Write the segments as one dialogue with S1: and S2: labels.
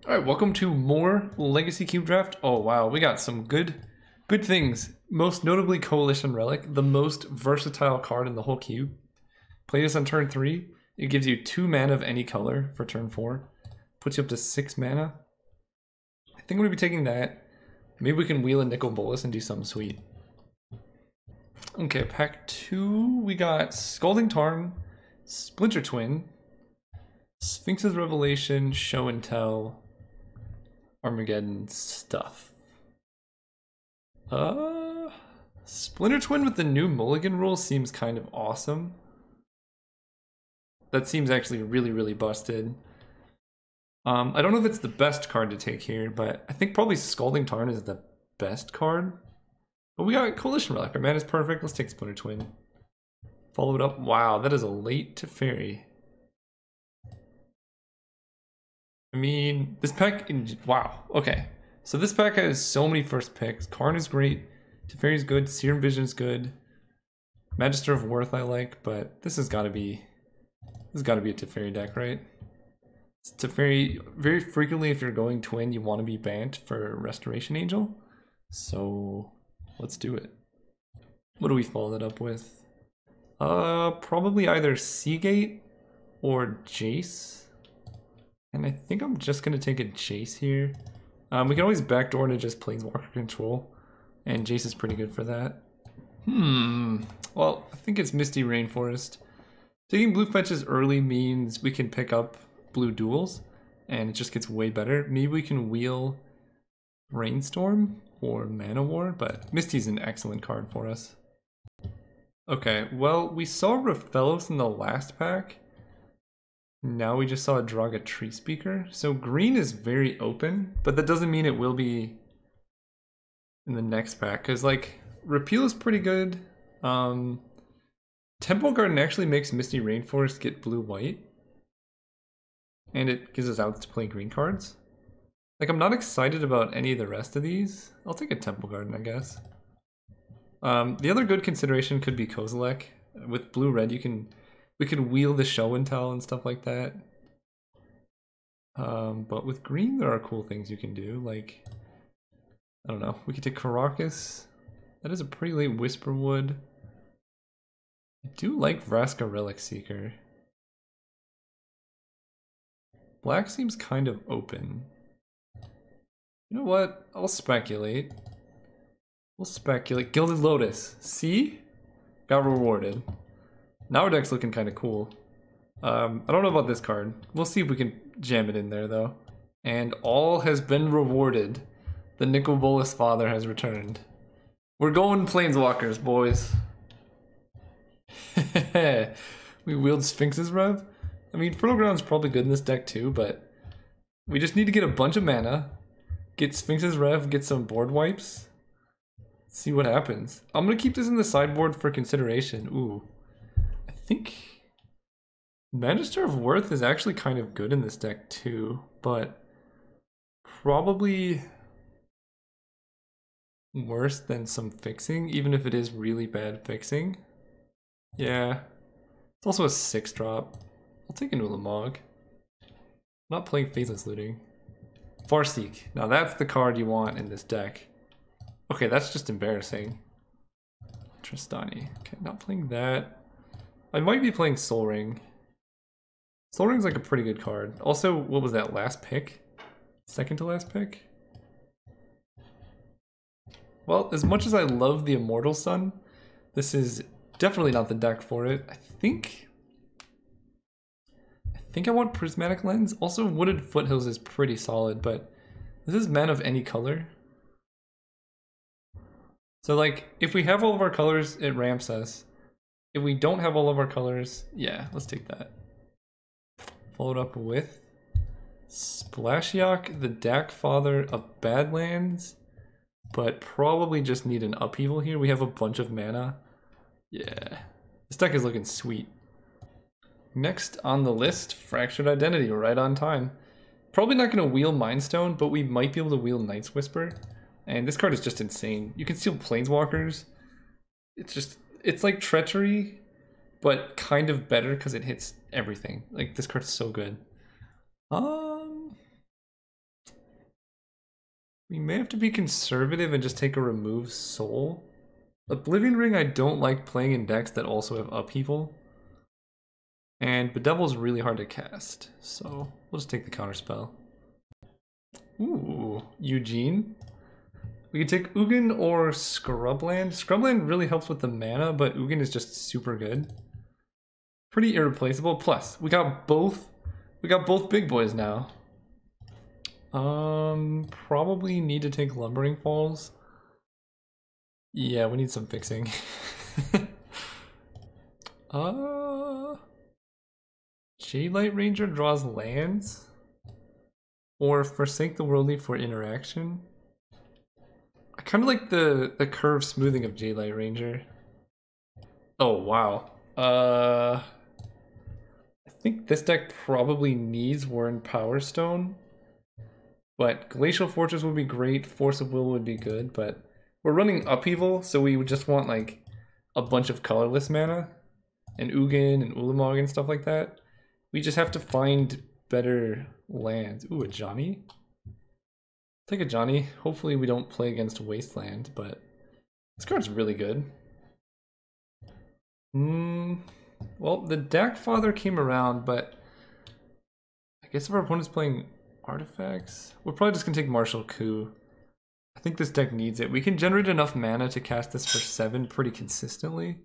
S1: All right, welcome to more Legacy Cube Draft. Oh wow, we got some good things. Most notably Coalition Relic, the most versatile card in the whole cube. Play this on turn 3. It gives you 2 mana of any color for turn 4. Puts you up to 6 mana. I think I'm going to be taking that. Maybe we can wheel a Nicol Bolas and do something sweet. Okay, pack 2, we got Scalding Tarn, Splinter Twin, Sphinx's Revelation, Show and Tell, Armageddon stuff. Splinter Twin with the new Mulligan rule seems kind of awesome. That seems actually really busted. I don't know if it's the best card to take here, but I think probably Scalding Tarn is the best card. But we got Coalition Relic. Our mana's perfect. Let's take Splinter Twin. Follow it up. Wow, that is a late Teferi. I mean, this pack, wow, okay. So this pack has so many first picks. Karn is great, Teferi's good, Serum Vision's good, Magister of Worth I like, but this has gotta be a Teferi deck, right? Teferi, very frequently if you're going twin, you want to be Bant for Restoration Angel. So, let's do it. What do we follow that up with? Probably either Seagate or Jace. And I think I'm just going to take a Jace here. We can always backdoor into just Planeswalker control. And Jace is pretty good for that. Well, I think it's Misty Rainforest. Taking blue fetches early means we can pick up blue duels. And it just gets way better. Maybe we can wheel Rainstorm or Mana War. But Misty's an excellent card for us. Okay, well, we saw Raphaelos in the last pack. Now we just saw a Draga Tree Speaker. So green is very open, but that doesn't mean it will be in the next pack. Because, like, Repeal is pretty good. Temple Garden actually makes Misty Rainforest get blue-white. And it gives us outs to play green cards. Like, I'm not excited about any of the rest of these. I'll take a Temple Garden, I guess. The other good consideration could be Kozilek. With blue-red, we could wheel the Show and Tell and stuff like that. But with green, there are cool things you can do. Like, I don't know. We could take Karakas. That is a pretty late Whisperwood. I do like Vraska Relic Seeker. Black seems kind of open. You know what? I'll speculate. We'll speculate. Gilded Lotus. See? Got rewarded. Now our deck's looking kind of cool. I don't know about this card. We'll see if we can jam it in there, though. And all has been rewarded. The Nicol Bolas father has returned. We're going Planeswalkers, boys. We wield Sphinx's Rev. I mean, Fertile Ground's probably good in this deck, too, but we just need to get a bunch of mana, get Sphinx's Rev, get some board wipes, see what happens. I'm going to keep this in the sideboard for consideration. Ooh. I think Magister of Worth is actually kind of good in this deck too, but probably worse than some fixing, even if it is really bad fixing. Yeah. It's also a 6-drop. I'll take into Ulamog. I'm not playing Faceless Looting. Farseek. Now that's the card you want in this deck. Okay, that's just embarrassing. Tristani. Okay, not playing that. I might be playing Sol Ring. Sol Ring's like a pretty good card. Also, what was that, last pick? Second to last pick? Well, as much as I love the Immortal Sun, this is definitely not the deck for it. I think I want Prismatic Lens. Also, Wooded Foothills is pretty solid, but this is mana of any color. So, like, if we have all of our colors, it ramps us. If we don't have all of our colors, yeah, let's take that. Followed up with Splashiok, the Dak Father of Badlands, but probably just need an upheaval here. We have a bunch of mana. Yeah, this deck is looking sweet. Next on the list, Fractured Identity, right on time. Probably not going to wheel Mindstone, but we might be able to wheel Night's Whisper. And this card is just insane. You can steal Planeswalkers. It's like Treachery, but kind of better because it hits everything. Like, this card's so good. We may have to be conservative and just take a remove soul. Oblivion Ring I don't like playing in decks that also have upheaval. And Bedevil's really hard to cast, so we'll just take the counter spell. Ooh, Eugene. We could take Ugin or Scrubland. Scrubland really helps with the mana, but Ugin is just super good. Pretty irreplaceable. Plus, we got both big boys now. Probably need to take Lumbering Falls. Yeah, we need some fixing. Jadelight Ranger draws lands? Or Forsake the Worldly for interaction? I kind of like the curve smoothing of Jadelight Ranger. Oh, wow. I think this deck probably needs Warren Power Stone. But Glacial Fortress would be great, Force of Will would be good, but we're running Upheaval, so we would just want like a bunch of colorless mana, and Ugin and Ulamog and stuff like that. We just have to find better lands. Ooh, a Johnny? Take a Johnny. Hopefully we don't play against Wasteland, but this card's really good. Well, the Dak Father came around, but I guess if our opponent's playing artifacts, we're probably just gonna take Martial Coup. I think this deck needs it. We can generate enough mana to cast this for 7 pretty consistently,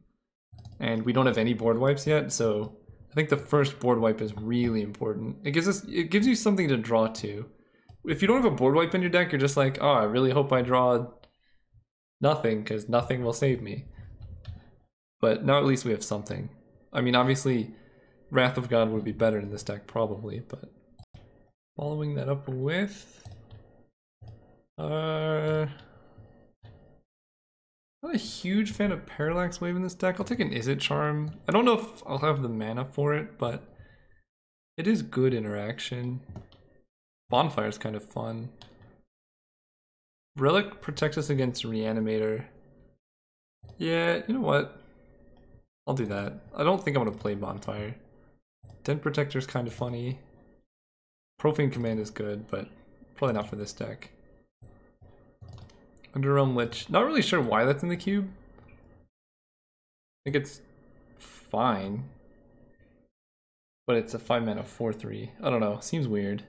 S1: and we don't have any board wipes yet, so I think the first board wipe is really important. It gives you something to draw to. If you don't have a board wipe in your deck, you're just like, oh, I really hope I draw nothing, because nothing will save me. But now at least we have something. I mean, obviously, Wrath of God would be better in this deck, probably, but following that up with... not a huge fan of Parallax Wave in this deck. I'll take an Izzet Charm. I don't know if I'll have the mana for it, but it is good interaction. Bonfire's kind of fun. Relic protects us against Reanimator. Yeah, you know what? I'll do that. I don't think I'm going to play Bonfire. Den Protector's kind of funny. Profane Command is good, but probably not for this deck. Underrealm Lich. Not really sure why that's in the cube. I think it's fine. But it's a 5-mana 4/3. I don't know. Seems weird.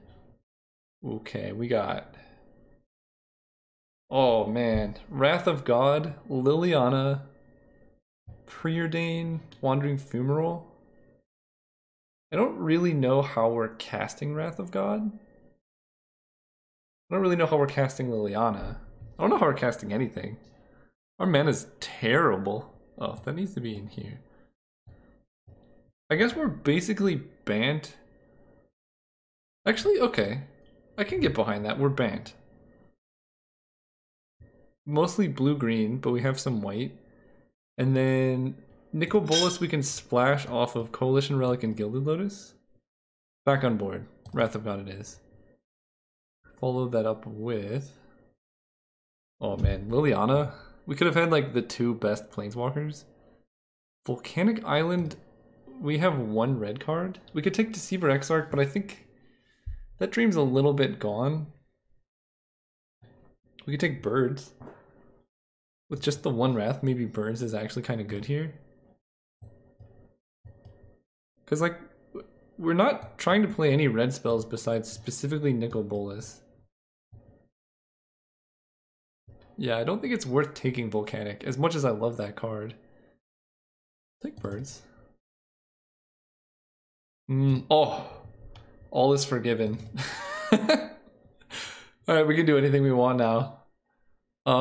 S1: Okay, we got... Oh man. Wrath of God, Liliana, Preordain, Wandering Fumarole. I don't really know how we're casting Wrath of God. I don't really know how we're casting Liliana. I don't know how we're casting anything. Our mana's terrible. Oh, that needs to be in here. I guess we're basically banned. Actually, okay. I can get behind that. We're banned. Mostly blue-green, but we have some white. And then Nicol Bolas we can splash off of Coalition Relic and Gilded Lotus. Back on board. Wrath of God it is. Follow that up with... Oh man, Liliana. We could have had like the 2 best planeswalkers. Volcanic Island, we have 1 red card. We could take Deceiver Exarch, but I think that dream's a little bit gone. We could take Birds. With just the 1 Wrath, maybe Birds is actually kind of good here. Because like, we're not trying to play any red spells besides specifically Nicol Bolas. Yeah, I don't think it's worth taking Volcanic, as much as I love that card. Take Birds. Oh, all is forgiven. Alright, we can do anything we want now. I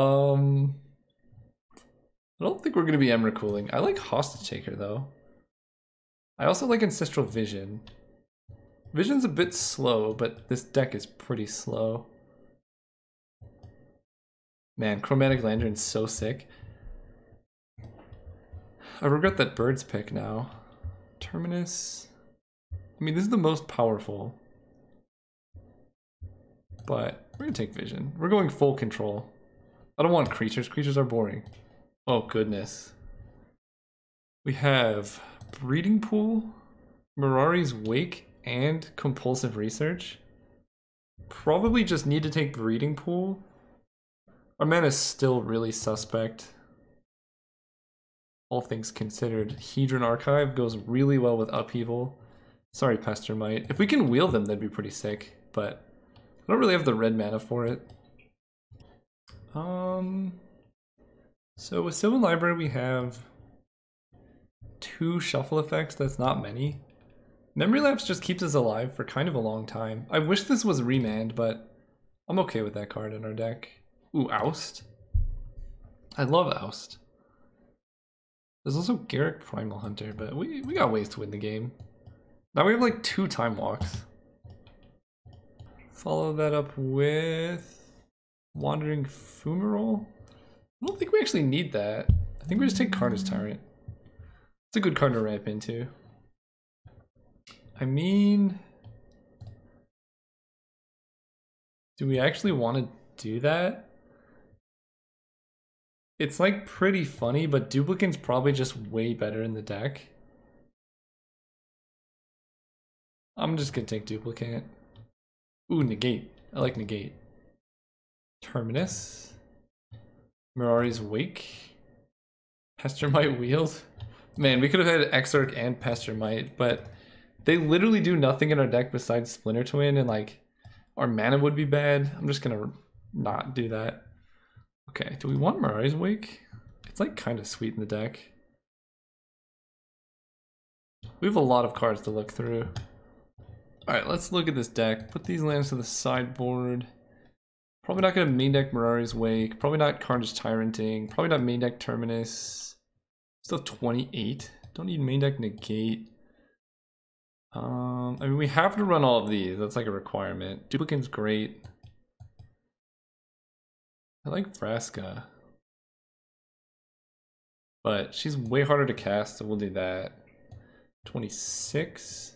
S1: don't think we're going to be Emrakul. I like Hostage Taker, though. I also like Ancestral Vision. Vision's a bit slow, but this deck is pretty slow. Man, Chromatic Lantern's so sick. I regret that Birds pick now. Terminus. I mean, this is the most powerful. But we're gonna take Vision. We're going full control. I don't want creatures. Creatures are boring. Oh, goodness. We have Breeding Pool, Mirari's Wake, and Compulsive Research. Probably just need to take Breeding Pool Our mana is still really suspect. All things considered. Hedron Archive goes really well with Upheaval. Sorry, Pester Might. If we can wheel them, that'd be pretty sick, but I don't really have the red mana for it. So with Sylvan Library we have 2 shuffle effects, that's not many. Memory Lapse just keeps us alive for kind of a long time. I wish this was Remand, but I'm okay with that card in our deck. Ooh, Oust. I love Oust. There's also Garruk Primal Hunter, but we got ways to win the game. Now we have like 2 Time Walks. Follow that up with Wandering Fumarole. I don't think we actually need that. I think we just take Carnage Tyrant. It's a good card to ramp into. I mean, do we actually want to do that? It's like pretty funny, but Duplicate's probably just way better in the deck. I'm just gonna take Duplicate. Ooh, Negate. I like Negate. Terminus. Mirari's Wake. Pester Might Wield. Man, we could have had Exarch and Pester Might, but they literally do nothing in our deck besides Splinter Twin, and like our mana would be bad. I'm just gonna not do that. Okay, do we want Mirari's Wake? It's like kind of sweet in the deck. We have a lot of cards to look through. Alright, let's look at this deck. Put these lands to the sideboard. Probably not gonna main deck Mirari's Wake. Probably not Carnage Tyranting. Probably not main deck Terminus. Still 28. Don't need main deck Negate. I mean, we have to run all of these. That's like a requirement. Duplicate's great. I like Vraska, but she's way harder to cast, so we'll do that. 26.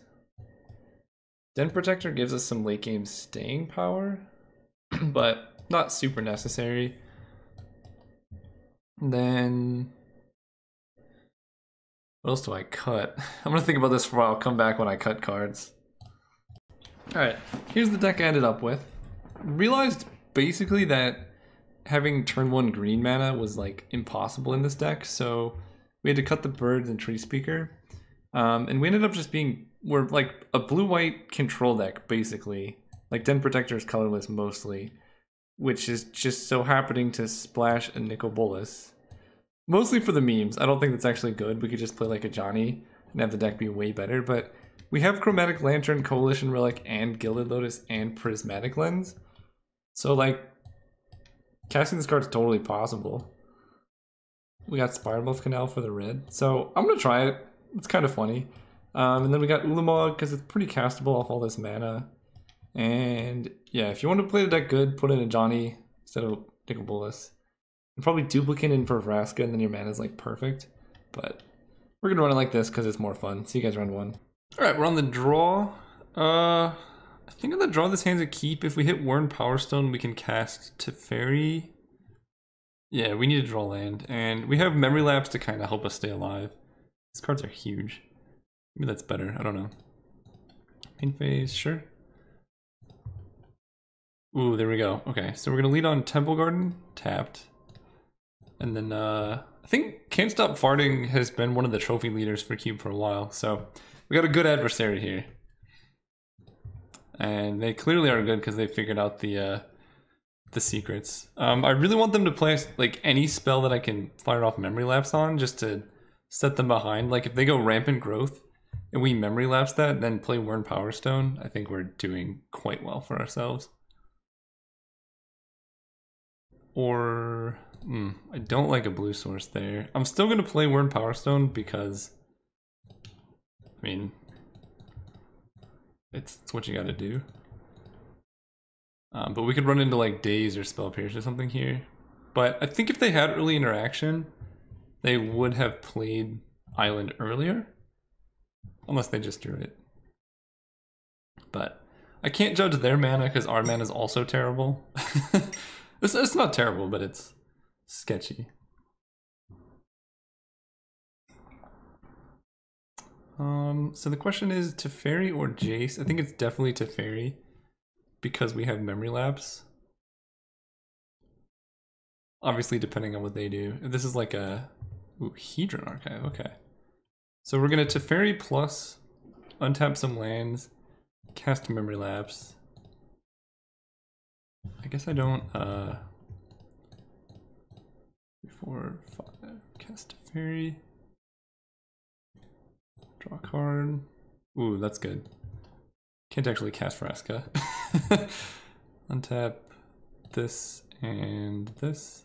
S1: Den Protector gives us some late game staying power, but not super necessary. And then what else do I cut? I'm gonna think about this for a while. I'll come back when I cut cards. Alright, here's the deck I ended up with. Realized basically that having turn 1 green mana was like impossible in this deck, so we had to cut the birds and Tree Speaker. And we ended up just being, we're like a blue-white control deck basically. Like Den Protector is colorless mostly, which is just so happening to splash a Nicol Bolas. Mostly for the memes. I don't think that's actually good. We could just play like a Johnny and have the deck be way better, but we have Chromatic Lantern, Coalition Relic, and Gilded Lotus, and Prismatic Lens. So like, casting this card is totally possible. We got Spiralmouth Canal for the red, so I'm gonna try it. It's kind of funny. And then we got Ulamog because it's pretty castable off all this mana. And yeah, if you want to play the deck good, put in a Johnny instead of Nicol Bolas. And probably Duplicate in for Vraska, and then your mana is like perfect. But we're gonna run it like this because it's more fun. See you guys round 1. All right, we're on the draw. I think on the draw this hand's a keep. If we hit Wurn Powerstone, we can cast Teferi. Yeah, we need to draw land, and we have Memory Lapse to kind of help us stay alive. These cards are huge. Maybe that's better. I don't know. Main phase, sure. Ooh, there we go. Okay, so we're gonna lead on Temple Garden, tapped. And then I think Can't Stop Farting has been one of the trophy leaders for Cube for a while, so we got a good adversary here. And they clearly are good because they figured out the secrets. I really want them to play like any spell that I can fire off Memory Lapse on, just to set them behind. Like if they go Rampant Growth and we Memory Lapse that, then play Wurn Powerstone, I think we're doing quite well for ourselves. Or I don't like a blue source there. I'm still gonna play Wurn Powerstone because I mean it's what you gotta do. But we could run into like Daze or Spell Pierce or something here. But I think if they had early interaction, they would have played Island earlier. Unless they just drew it. But I can't judge their mana because our mana is also terrible. It's not terrible, but it's sketchy. So the question is Teferi or Jace? I think it's definitely Teferi because we have Memory Lapse. Obviously, depending on what they do. If this is like a Hedron Archive, okay. So we're gonna Teferi plus untap some lands, cast Memory Lapse. I guess I don't 3, 4, 5, cast Teferi. Draw a card. Ooh, that's good. Can't actually cast Vraska. Untap this and this.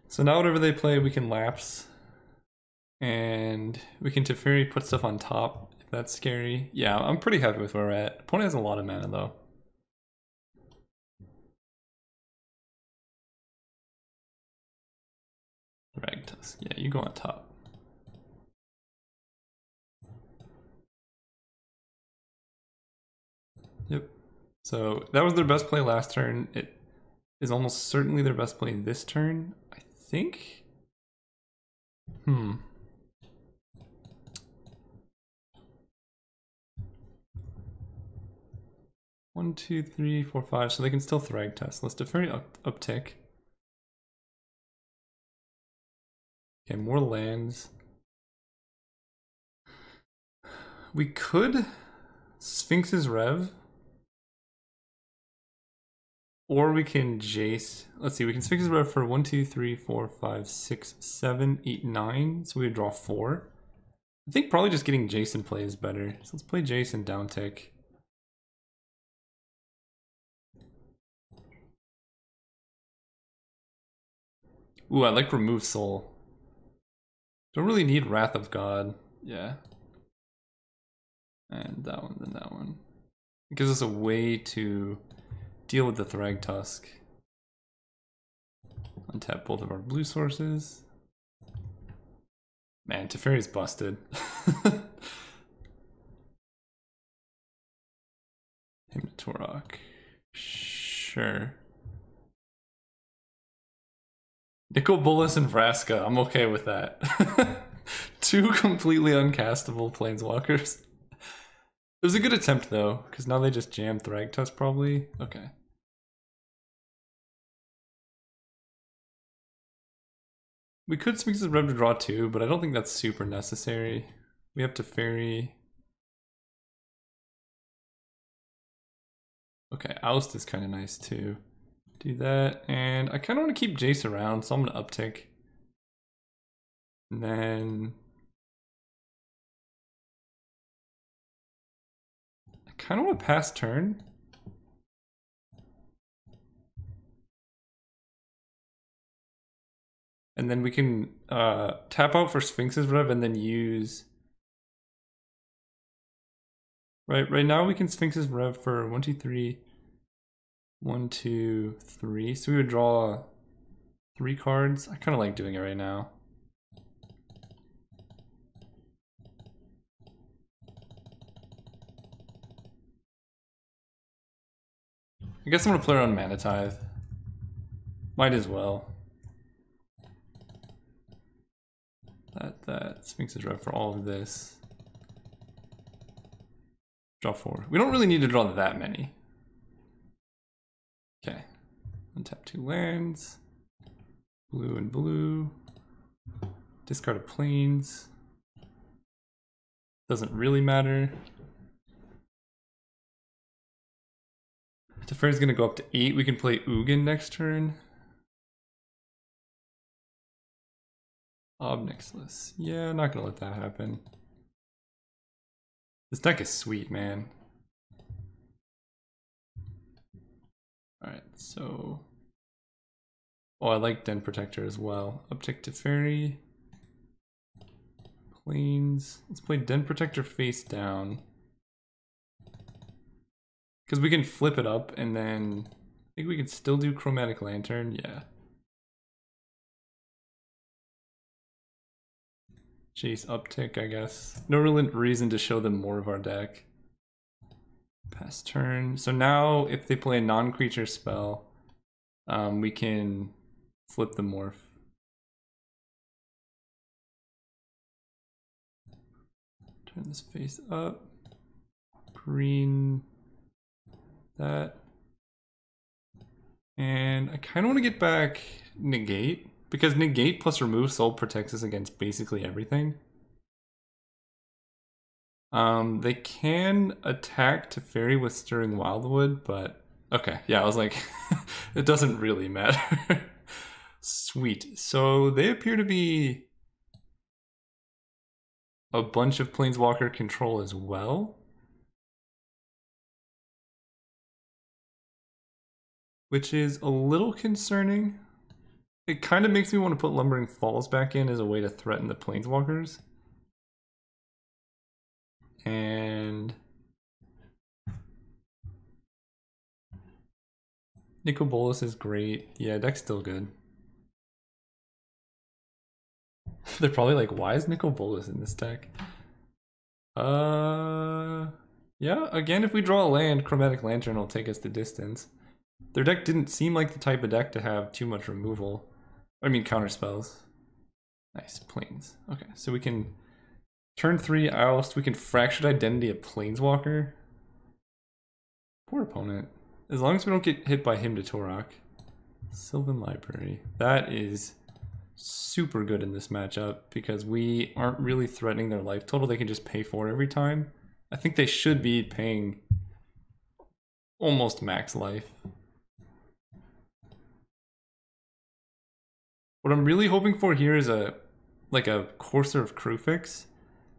S1: So now whatever they play, we can lapse. And we can Teferi put stuff on top, if that's scary. Yeah, I'm pretty happy with where we're at. Opponent has a lot of mana though. Ragtusk, yeah, you go on top. Yep. So that was their best play last turn. It is almost certainly their best play this turn, I think. 1, 2, 3, 4, 5. So they can still Thragtusk. Let's Teferi uptick. Okay, more lands. We could Sphinx's Rev. Or we can Jace. Let's see, we can Sphinx's Rev for 1, 2, 3, 4, 5, 6, 7, 8, 9. So we would draw 4. I think probably just getting Jace in play is better. So let's play Jace and downtick. Ooh, I like Remove Soul. Don't really need Wrath of God. Yeah. And that one, then that one. It gives us a way to deal with the Thragtusk. Untap both of our blue sources. Man, Teferi's busted. Him to Torok. Sure. Nicol Bolas and Vraska, I'm okay with that. 2 completely uncastable planeswalkers. It was a good attempt though, because now they just jam Thragtusk probably. Okay. We could Sphinx's Rev to draw 2, but I don't think that's super necessary. We have Teferi. Okay, Oust is kind of nice too. Do that, and I kind of want to keep Jace around, so I'm going to uptick. And then I kind of want to pass turn. And then we can tap out for Sphinx's Rev and then use... Right now we can Sphinx's Rev for 1, 2, 3. 1, 2, 3. So we would draw 3 cards. I kind of like doing it right now. I guess I'm gonna play around Mana Tithe. Might as well. That Sphinx's Rev for all of this. Draw 4. We don't really need to draw that many. Okay. Untap 2 lands. Blue and blue. Discard of planes. Doesn't really matter. Teferi's gonna go up to 8. We can play Ugin next turn. Obnixless. Yeah, not gonna let that happen. This deck is sweet, man. Alright, so... Oh, I like Den Protector as well. Uptick Teferi. Planes. Let's play Den Protector face down. Because we can flip it up and then... I think we can still do Chromatic Lantern, yeah. Jace uptick, I guess. No real reason to show them more of our deck. Pass turn. So now, if they play a non-creature spell, we can flip the morph. Turn this face up. Green. That. And I kind of want to get back Negate, because Negate plus Remove Soul protects us against basically everything. They can attack Teferi with Stirring Wildwood, but okay, yeah, I was like, it doesn't really matter. Sweet. So they appear to be a bunch of Planeswalker control as well, which is a little concerning. It kind of makes me want to put Lumbering Falls back in as a way to threaten the Planeswalkers. And Nicol Bolas is great. Yeah, deck's still good. They're probably like, why is Nicol Bolas in this deck? Yeah, again, if we draw a land, Chromatic Lantern will take us the distance. Their deck didn't seem like the type of deck to have too much removal. I mean, counter spells. Nice, planes. Okay, so we can turn 3 oust. We can Fractured Identity a Planeswalker. Poor opponent. As long as we don't get hit by Hymn to Torok. Sylvan Library. That is super good in this matchup because we aren't really threatening their life total. They can just pay for it every time. I think they should be paying almost max life. What I'm really hoping for here is a Courser of Crewfix.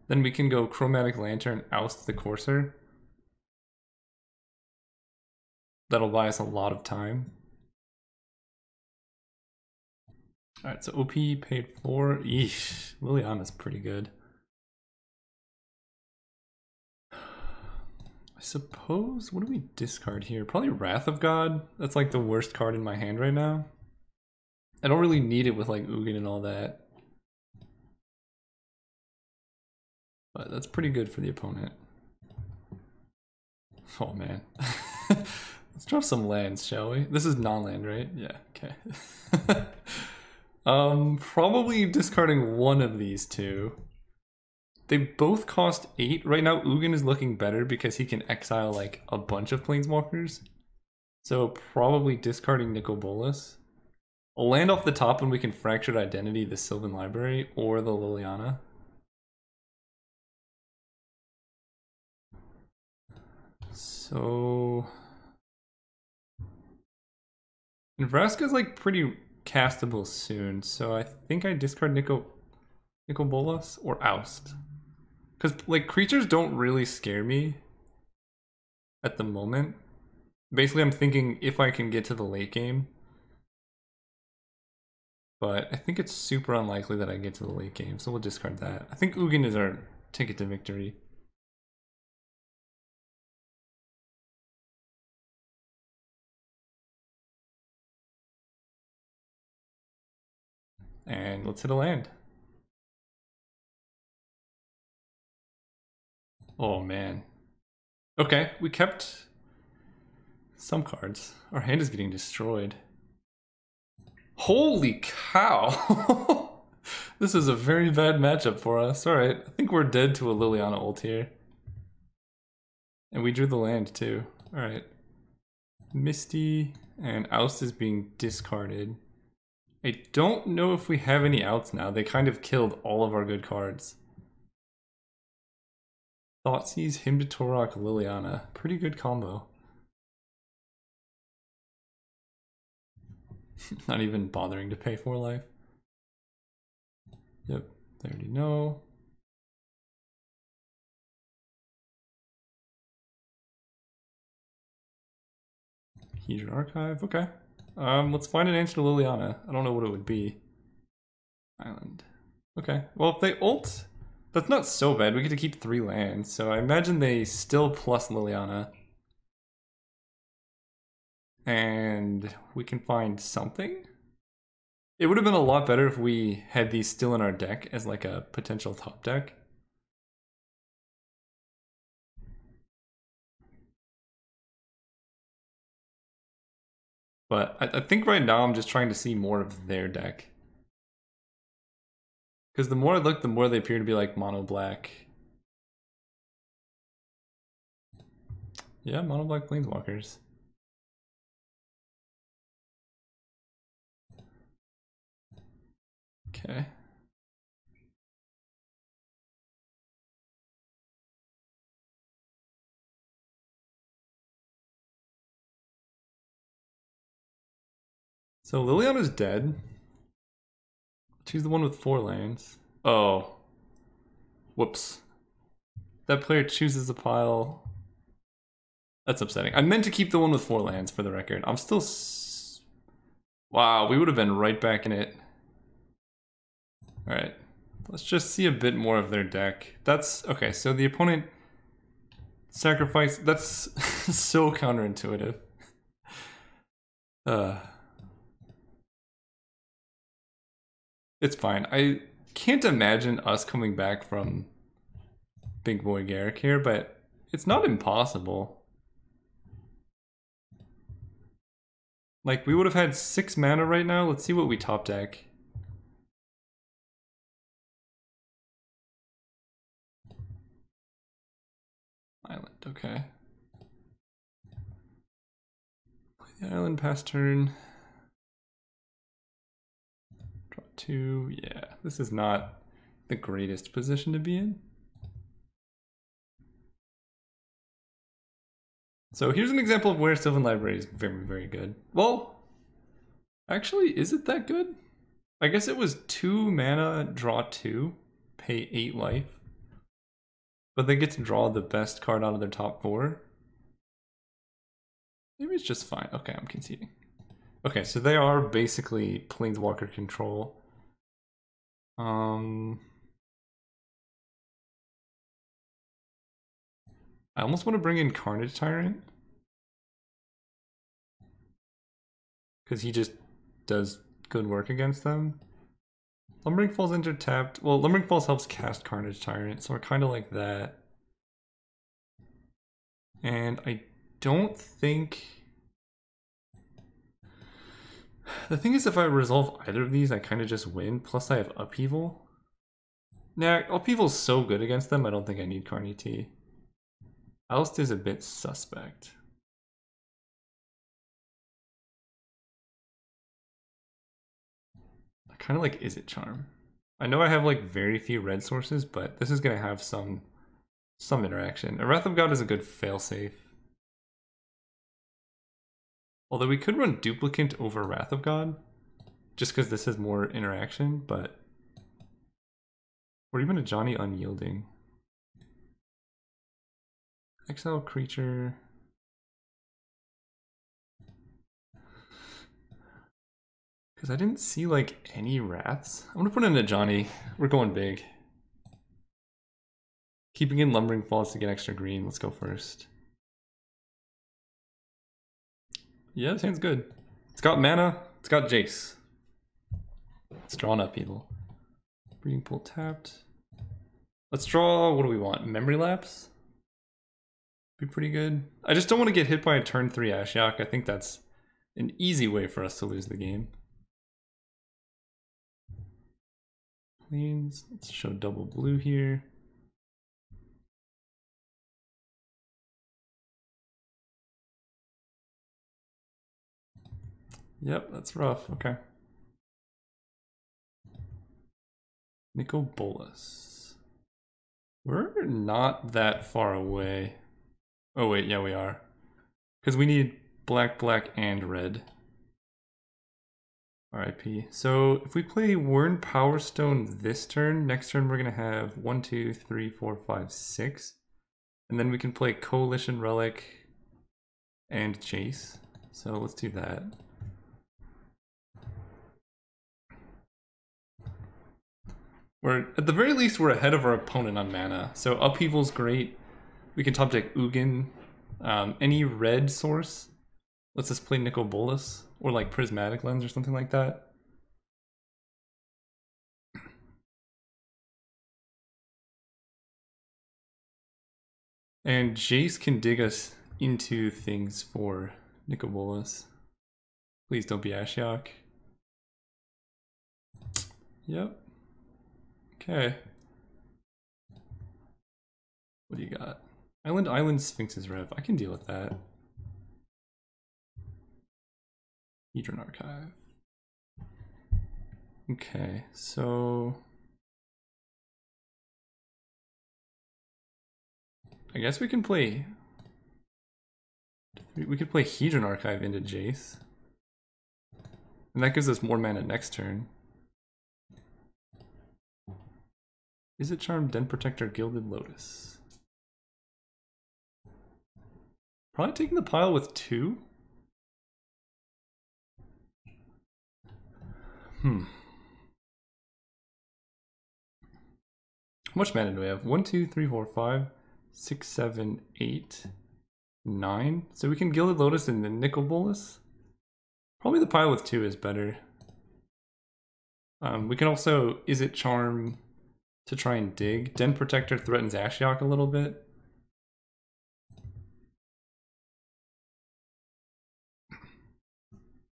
S1: Then we can go Chromatic Lantern, oust the Courser. That'll buy us a lot of time. Alright, so OP paid 4. Eesh, Liliana's pretty good. I suppose, what do we discard here? Probably Wrath of God. That's like the worst card in my hand right now. I don't really need it with like Ugin and all that. But that's pretty good for the opponent. Oh man. Let's drop some lands, shall we? This is non-land, right? Yeah, okay. Probably discarding one of these two. They both cost 8. Right now, Ugin is looking better because he can exile like a bunch of Planeswalkers. So probably discarding Nicol Bolas. I'll land off the top and we can Fractured Identity the Sylvan Library or the Liliana. So... Vraska's like pretty castable soon, so I think I discard Nicol Bolas or oust. Because like creatures don't really scare me at the moment. Basically I'm thinking if I can get to the late game. But I think it's super unlikely that I get to the late game, so we'll discard that. I think Ugin is our ticket to victory. And let's hit a land. Oh man. Okay, we kept some cards. Our hand is getting destroyed. Holy cow! This is a very bad matchup for us. Alright, I think we're dead to a Liliana ult here. And we drew the land too. Alright. Misty and Oust is being discarded. I don't know if we have any outs now. They kind of killed all of our good cards. Thoughtseize, Hymn to Torok, Liliana. Pretty good combo. Not even bothering to pay for life. Yep, they already know. Here's your archive, okay. Let's find an answer to Liliana. I don't know what it would be. Island. Okay, well if they ult, that's not so bad. We get to keep 3 lands, so I imagine they still plus Liliana. And we can find something? It would have been a lot better if we had these still in our deck as like a potential top deck. But I think right now I'm just trying to see more of their deck. Because the more I look, the more they appear to be like mono black. Yeah, mono black Planeswalkers. Okay. So Liliana's dead. She's the one with 4 lands. Oh. Whoops. That player chooses a pile. That's upsetting. I meant to keep the one with 4 lands for the record. I'm still... Wow, we would have been right back in it. Alright. Let's just see a bit more of their deck. That's... Okay, so the opponent sacrifice... That's so counterintuitive. It's fine. I can't imagine us coming back from Big Boy Garrick here, but it's not impossible. Like, we would have had 6 mana right now. Let's see what we top deck. Island, okay. Play the island past turn. Draw 2, yeah. This is not the greatest position to be in. So here's an example of where Sylvan Library is very, very good. Well, actually, is it that good? I guess it was 2 mana, draw 2, pay 8 life. But they get to draw the best card out of their top 4. Maybe it's just fine. Okay, I'm conceding. Okay, so they are basically Planeswalker control. I almost want to bring in Carnage Tyrant. Because he just does good work against them. Lumbering Falls intertapped. Well, Lumbering Falls helps cast Carnage Tyrant, so we're kind of like that. And I don't think... The thing is, if I resolve either of these, I kind of just win. Plus I have Upheaval. Nah, Upheaval's so good against them, I don't think I need Carney T. Oust is a bit suspect. I kind of like Izzet Charm. I know I have like very few red sources, but this is going to have some interaction. A Wrath of God is a good failsafe. Although we could run Duplicant over Wrath of God, just because this has more interaction, but... Or even a Johnny Unyielding. Exile creature... Because I didn't see like any Wraths. I'm gonna put in a Johnny. We're going big. Keeping in Lumbering Falls to get extra green. Let's go first. Yeah, this hand's good. It's got mana. It's got Jace. It's drawn Upheaval. Breeding Pool tapped. Let's draw, what do we want? Memory Lapse? Be pretty good. I just don't want to get hit by a turn 3 Ashiok. I think that's an easy way for us to lose the game. Plains. Let's show double blue here. Yep, that's rough. Okay. Nicol Bolas. We're not that far away. Oh wait, yeah we are. Because we need black, black, and red. RIP. So if we play Wurn Power Stone this turn, next turn we're going to have 1, 2, 3, 4, 5, 6. And then we can play Coalition Relic and Jace. So let's do that. We're, at the very least, we're ahead of our opponent on mana. So Upheaval's great. We can top deck Ugin. Any red source lets us play Nicol Bolas. Or like Prismatic Lens or something like that. And Jace can dig us into things for Nicol Bolas. Please don't be Ashiok. Yep. Okay. What do you got? Island, Sphinx's Rev. I can deal with that. Hedron Archive. Okay, so I guess we can play. We could play Hedron Archive into Jace, and that gives us more mana next turn. Is it Charm, Den Protector, Gilded Lotus? Probably taking the pile with 2. How much mana do we have? 1, 2, 3, 4, 5, 6, 7, 8, 9. So we can Gilded Lotus and then Nicol Bolas. Probably the pile with 2 is better. We can also Is it Charm to try and dig. Den Protector threatens Ashiok a little bit.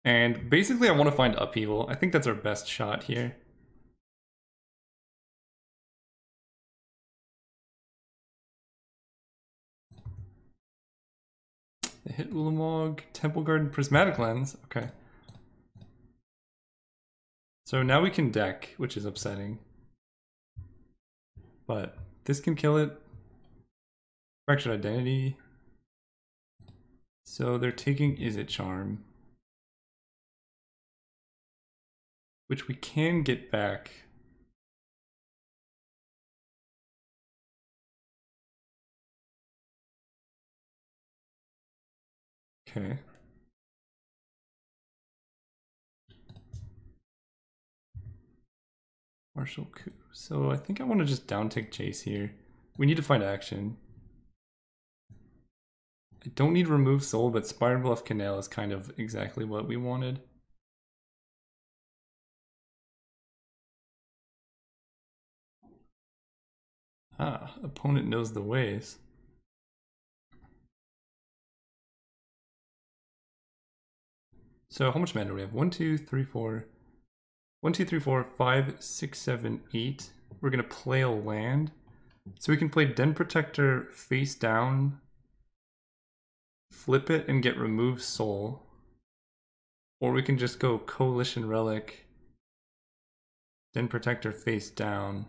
S1: And basically I want to find Upheaval. I think that's our best shot here. They hit Ulamog, Temple Garden, Prismatic Lens. Okay. So now we can deck, which is upsetting. But this can kill it. Fractured Identity. So they're taking Is it Charm, which we can get back. Okay. Martial Coup. So I think I want to just down take Jace here. We need to find action. I don't need Remove Soul, but Spire Bluff Canal is kind of exactly what we wanted. Ah, opponent knows the ways. So how much mana do we have? 1, 2, 3, 4. 1, 2, 3, 4, 5, 6, 7, 8. We're gonna play a land. So we can play Den Protector face down, flip it and get Remove Soul. Or we can just go Coalition Relic, Den Protector face down.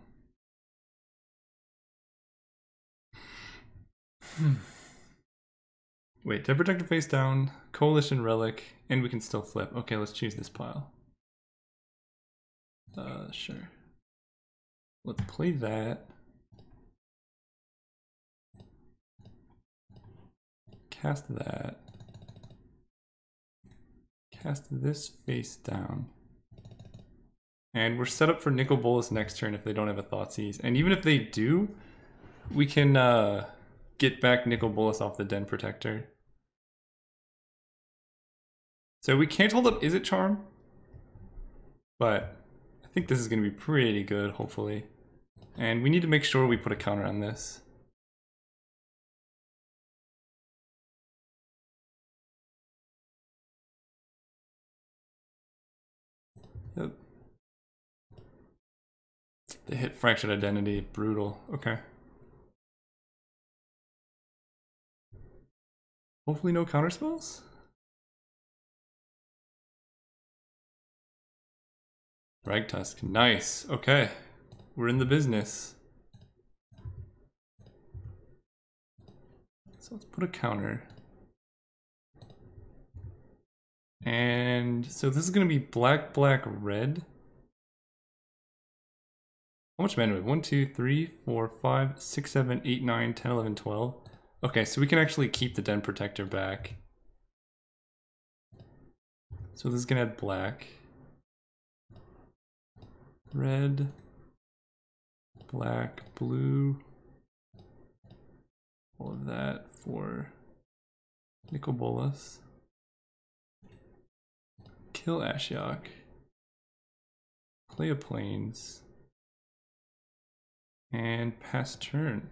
S1: Wait, Den Protector face down, Coalition Relic, and we can still flip. Okay, let's choose this pile. Sure. Let's play that. Cast that. Cast this face down. And we're set up for Nicol Bolas next turn if they don't have a Thoughtseize. And even if they do, we can get back Nicol Bolas off the Den Protector. So we can't hold up Is it Charm, but I think this is going to be pretty good, hopefully. And we need to make sure we put a counter on this. Yep. They hit Fractured Identity, brutal. Okay. Hopefully no counter spells. Ragtusk, nice. Okay, we're in the business. So let's put a counter. And so this is gonna be black, black, red. How much mana do we have? 1, 2, 3, 4, 5, 6, 7, 8, 9, 10, 11, 12. Okay, so we can actually keep the Den Protector back. So this is gonna add black. Red, black, blue, all of that for Nicol Bolas. Kill Ashiok. Play a Plains. And pass turn.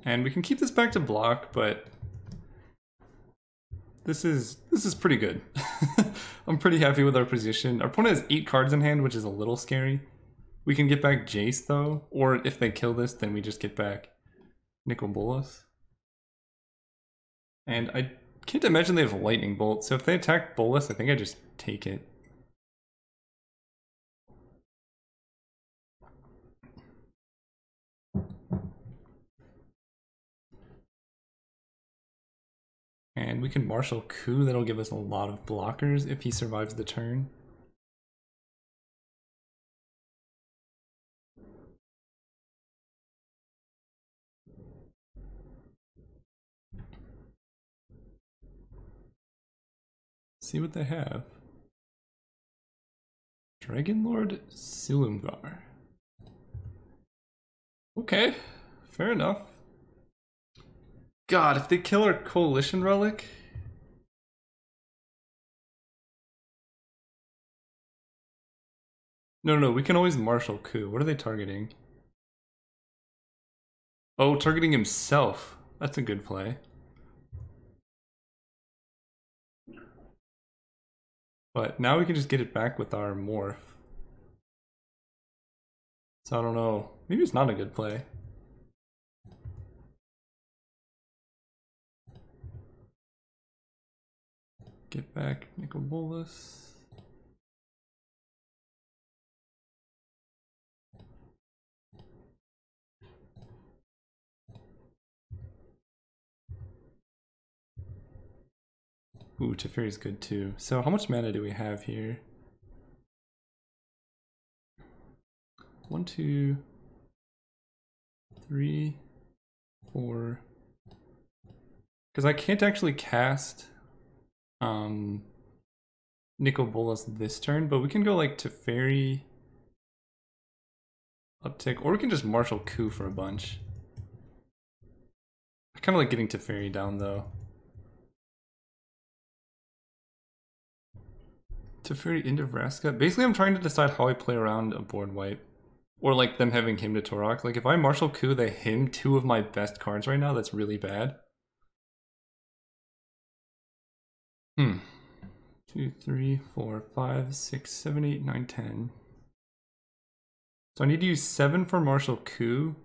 S1: And we can keep this back to block, but this is pretty good. I'm pretty happy with our position. Our opponent has 8 cards in hand, which is a little scary. We can get back Jace though, or if they kill this, then we just get back Nicol Bolas. And I Can't imagine they have lightning bolt, so if they attack Bolus, I think I just take it. And we can Martial Coup, that'll give us a lot of blockers if he survives the turn. See what they have. Dragon Lord Silumgar. Okay, fair enough. God, if they kill our Coalition Relic... No, we can always Martial Coup. What are they targeting? Oh, targeting himself. That's a good play. But now we can just get it back with our Morph. So I don't know. Maybe it's not a good play. Get back Nicol Bolas. Ooh, Teferi's good too. So how much mana do we have here? 1, 2, 3, 4. Because I can't actually cast Nicol Bolas this turn, but we can go like Teferi, uptick, or we can just Martial Coup for a bunch. I kind of like getting Teferi down though. Teferi into Vraska. Basically, I'm trying to decide how I play around a board wipe. Or like them having him to Torok. Like if I Martial Coup, they him 2 of my best cards right now, that's really bad. 2, 3, 4, 5, 6, 7, 8, 9, 10. So I need to use 7 for Martial Coup.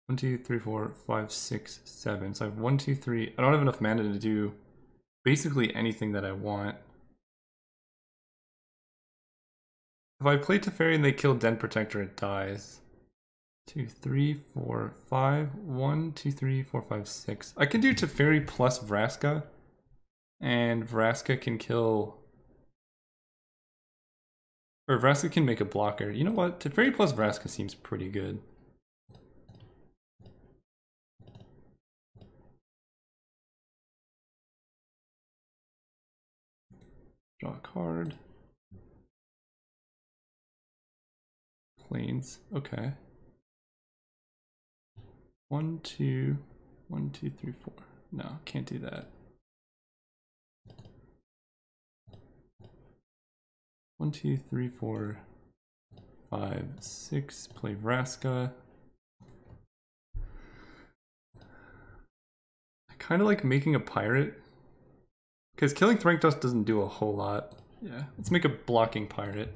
S1: 1, 2, 3, 4, 5, 6, 7. So I have 1, 2, 3. I don't have enough mana to do basically anything that I want. If I play Teferi and they kill Den Protector, it dies. 2, 3, 4, 5. 1, 2, 3, 4, 5, 6. I can do Teferi plus Vraska. And Vraska can kill... Or Vraska can make a blocker. You know what? Teferi plus Vraska seems pretty good. Draw a card. Planes. Okay. 1, 2, 1, 2, 3, 4. No, can't do that. 1, 2, 3, 4, 5, 6. Play Vraska. I kind of like making a pirate. Because killing Thrankdust doesn't do a whole lot. Yeah, let's make a blocking pirate.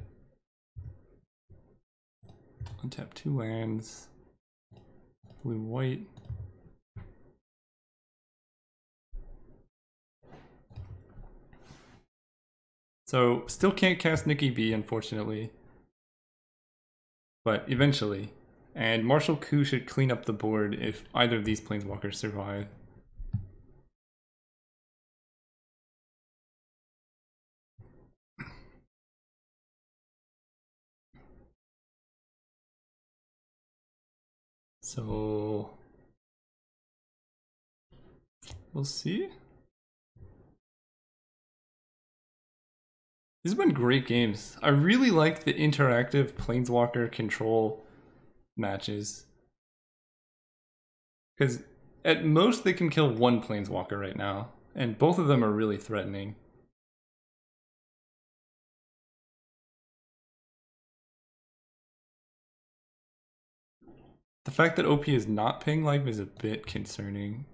S1: Untap 2 lands. Blue, white. So, still can't cast Nikki B, unfortunately. But eventually. And Martial Coup should clean up the board if either of these planeswalkers survive. So we'll see. These have been great games. I really like the interactive Planeswalker control matches. Because at most they can kill one Planeswalker right now. And both of them are really threatening. The fact that OP is not paying life is a bit concerning.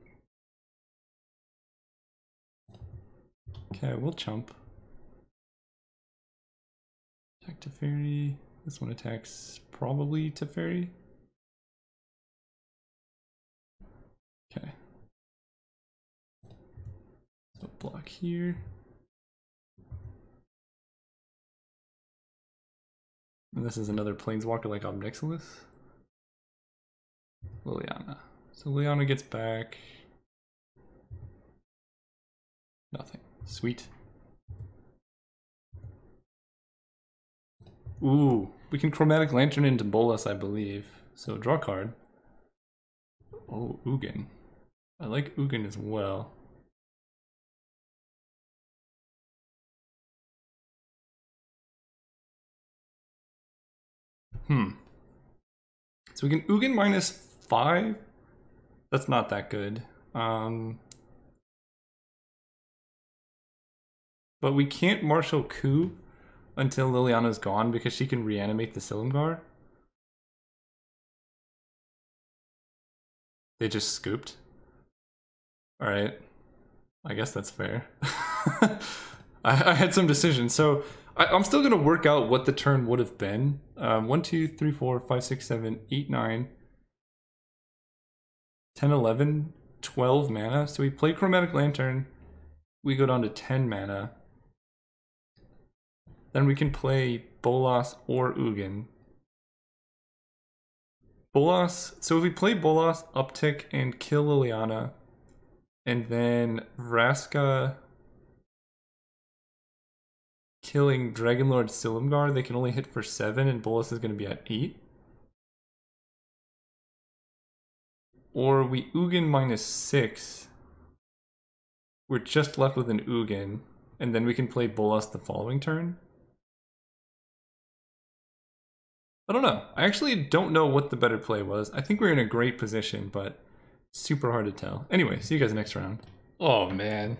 S1: Okay, we'll chump. Attack Teferi. This one attacks probably Teferi. Okay. block here. And this is another Planeswalker like Obnixilis. Liliana. So Liliana gets back. Nothing. Sweet. Ooh, we can Chromatic Lantern into Bolas, I believe. So draw a card. Oh, Ugin. I like Ugin as well. So we can Ugin -5. That's not that good. But we can't Martial Coup until Liliana's gone because she can reanimate the Silumgar. They just scooped. Alright. I guess that's fair. I had some decisions. So I'm still going to work out what the turn would have been. 1, 2, 3, 4, 5, 6, 7, 8, 9, 10, 11, 12 mana. So we play Chromatic Lantern. We go down to 10 mana. Then we can play Bolas or Ugin. Bolas, so if we play Bolas, uptick, and kill Liliana, and then Vraska killing Dragonlord Silumgar, they can only hit for 7, and Bolas is going to be at 8. Or we Ugin -6. We're just left with an Ugin, and then we can play Bolas the following turn. I don't know. I actually don't know what the better play was. I think we're in a great position, but super hard to tell. Anyway, see you guys next round. Oh, man.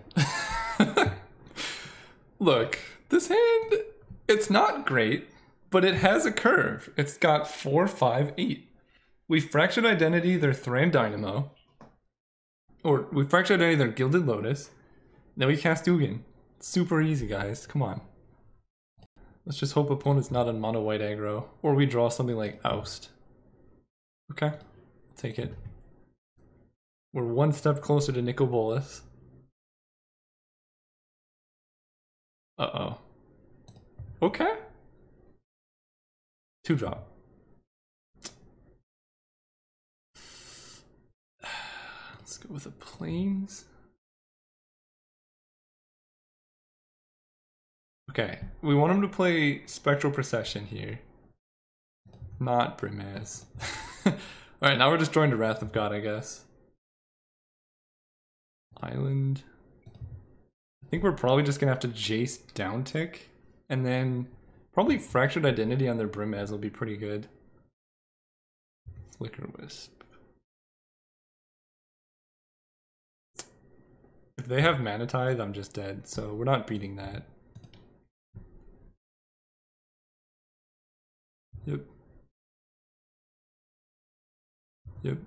S1: Look, this hand, it's not great, but it has a curve. It's got 4, 5, 8. We Fractured Identity their Thran Dynamo. Or we Fractured Identity their Gilded Lotus. Then we cast Ugin. Super easy, guys. Come on. Let's just hope opponent's not on mono white aggro. Or we draw something like Oust. Okay, take it. We're one step closer to Nico Bolas. Uh-oh. Okay. 2-drop. Let's go with the planes. Okay, we want him to play Spectral Procession here. Not Brimaz. Alright, now we're just drawing to Wrath of God, I guess. Island. I think we're probably just gonna have to Jace downtick, and then probably Fractured Identity on their Brimaz will be pretty good. Flicker Wisp. If they have Mana Tithe, I'm just dead, so we're not beating that. Yep. Yep.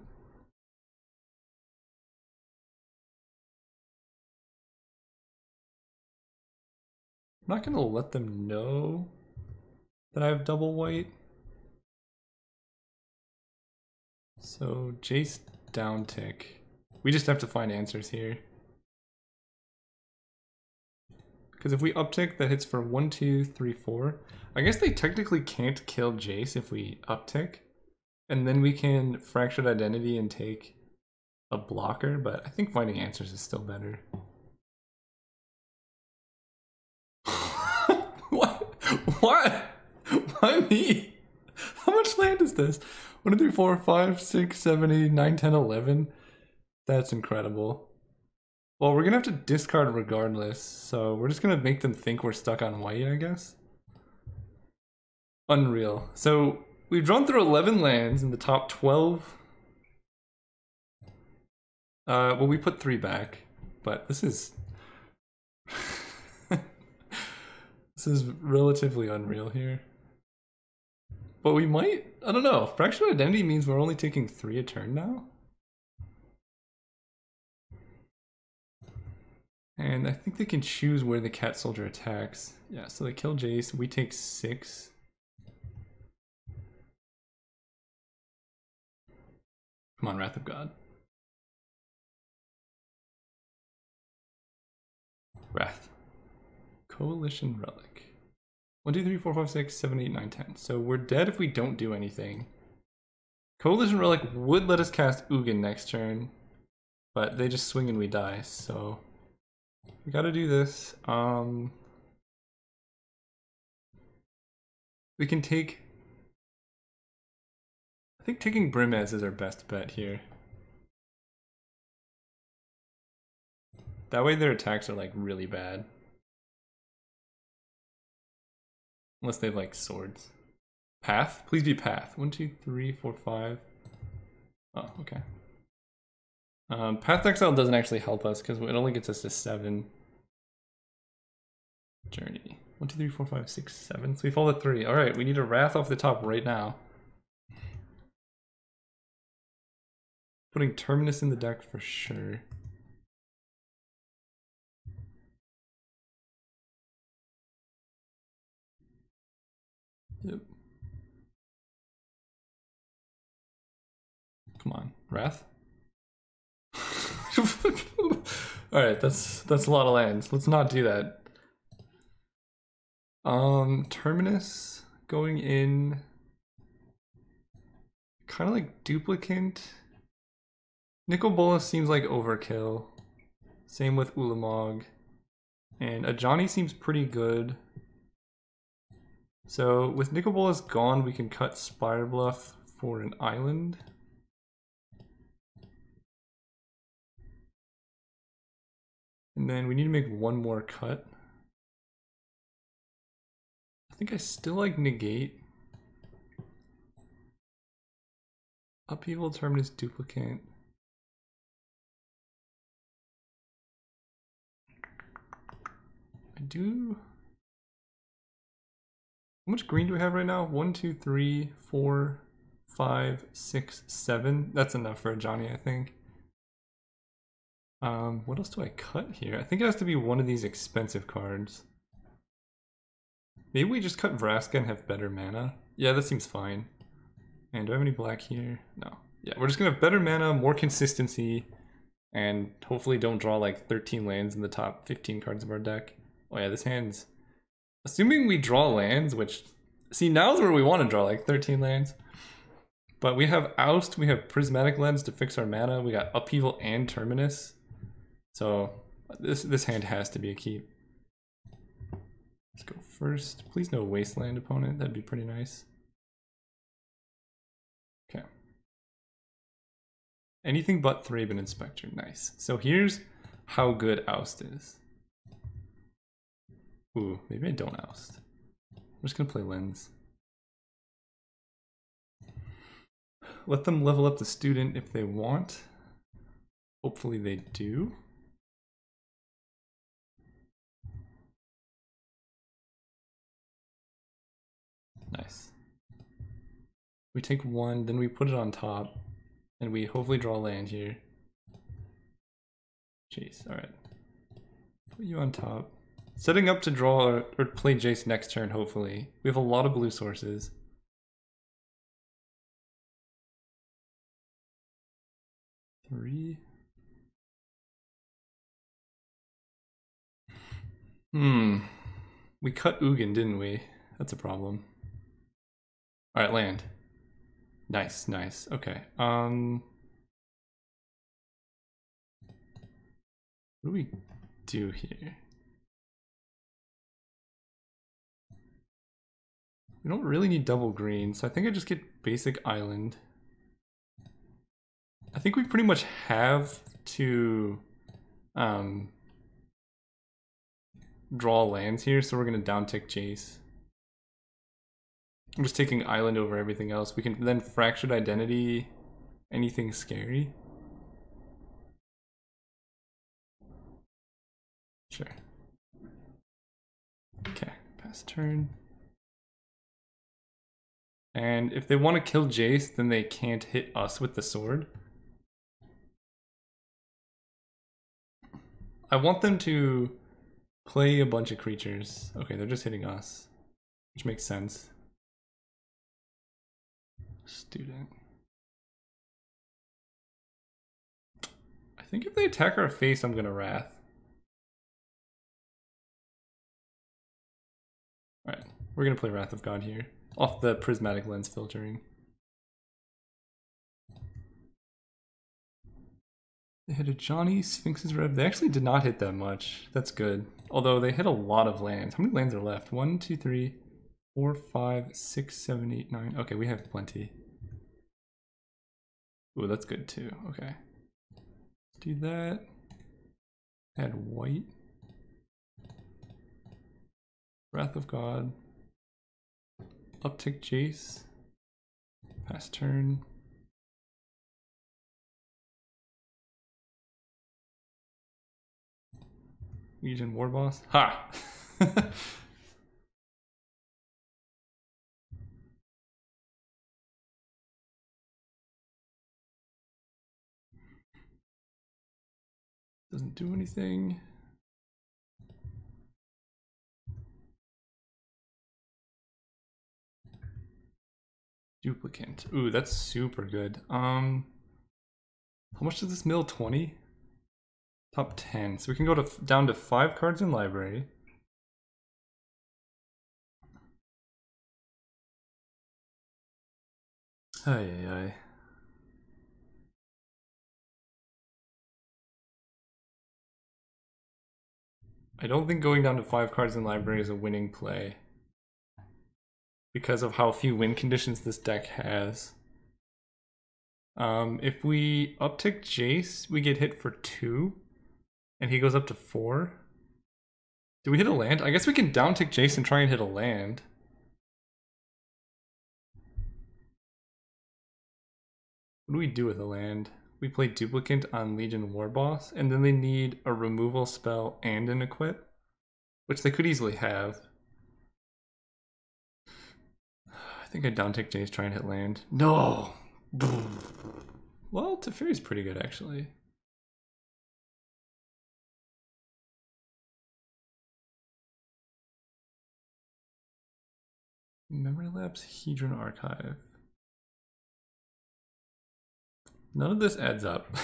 S1: I'm not gonna let them know that I have double white. So Jace downtick. We just have to find answers here. Because if we uptick, that hits for 1, 2, 3, 4. I guess they technically can't kill Jace if we uptick. And then we can Fractured Identity and take a blocker, but I think finding answers is still better. What? What? Why me? How much land is this? 1, 2, 3, 4, 5, 6, 7, 8, 9, 10, 11. That's incredible. Well, we're gonna have to discard regardless, so we're just gonna make them think we're stuck on white, I guess. Unreal. So we've drawn through 11 lands in the top 12. Well, we put 3 back, but this is this is relatively unreal here. But we might, I don't know. Fractured Identity means we're only taking 3 a turn now. And I think they can choose where the Cat Soldier attacks. Yeah, so they kill Jace, we take 6. Come on, Wrath of God. Wrath. Coalition Relic. 1, 2, 3, 4, 5, 6, 7, 8, 9, 10. So we're dead if we don't do anything. Coalition Relic would let us cast Ugin next turn, but they just swing and we die, so we gotta do this. We can take... I think taking Brimez is our best bet here. That way their attacks are like really bad. Unless they have like swords. Path? Please be Path. 1, 2, 3, 4, 5. Oh, okay. Path Exile doesn't actually help us because it only gets us to 7. Journey. 1, 2, 3, 4, 5, 6, 7. So we fall to 3. Alright, we need a Wrath off the top right now. Putting Terminus in the deck for sure. Yep. Come on, Wrath. Alright, that's a lot of lands. Let's not do that. Terminus going in kind of like duplicate. Nicol Bolas seems like overkill. Same with Ulamog. And Ajani seems pretty good. So with Nicol Bolas gone, we can cut Spire Bluff for an island. And then we need to make one more cut. I think I still like negate. Upheaval, Terminus, duplicate. I do. How much green do we have right now? 1, 2, 3, 4, 5, 6, 7. That's enough for a Johnny, I think. What else do I cut here? I think it has to be one of these expensive cards. Maybe we just cut Vraska and have better mana. Yeah, that seems fine. And do I have any black here? No. Yeah, we're just gonna have better mana, more consistency, and hopefully don't draw like 13 lands in the top 15 cards of our deck. Oh yeah, this hand's... Assuming we draw lands, which... See, now's where we want to draw like 13 lands. But we have Oust, we have Prismatic Lens to fix our mana, we got Upheaval and Terminus. So this hand has to be a keep. Let's go first. Please no Wasteland opponent, that'd be pretty nice. Okay. Anything but Thraben Inspector, nice. So here's how good Oust is. Ooh, maybe I don't Oust. I'm just gonna play Lens. Let them level up the student if they want. Hopefully they do. Nice. We take one, then we put it on top, and we hopefully draw land here. Jace, alright. Put you on top. Setting up to draw or play Jace next turn, hopefully. We have a lot of blue sources. Three. We cut Ugin, didn't we? That's a problem. Alright, land. Nice, nice. Okay. What do we do here? We don't really need double green, so I think I just get basic island. I think we pretty much have to draw lands here, so we're gonna downtick Jace. I'm just taking island over everything else. We can then Fractured Identity anything scary. Sure. Okay, pass turn. And if they want to kill Jace, then they can't hit us with the sword. I want them to play a bunch of creatures. Okay, they're just hitting us, which makes sense. Student. I think if they attack our face, I'm gonna Wrath. We're gonna play Wrath of God here. Off the prismatic lens filtering. They hit a Johnny, Sphinx's Rev. They actually did not hit that much. That's good. Although they hit a lot of lands. How many lands are left? 1, 2, 3, 4, 5, 6, 7, 8, 9. Okay, we have plenty. Ooh, that's good too. Okay. Let's do that. Add white. Wrath of God. Uptick Jace. Pass turn. Legion War Boss. Ha! Doesn't do anything. Duplicant. Ooh, that's super good. How much does this mill? 20? Top 10. So we can go to down to 5 cards in library. Ay, ay, ay. I don't think going down to 5 cards in library is a winning play, because of how few win conditions this deck has. If we uptick Jace, we get hit for 2, and he goes up to 4. Do we hit a land? I guess we can downtick Jace and try and hit a land. What do we do with a land? We play Duplicant on Legion War Boss, and then they need a removal spell and an equip, which they could easily have. I think I downtick Jace, try and hit land. No! Well, Teferi's pretty good, actually. Memory Lapse, Hedron Archive. None of this adds up.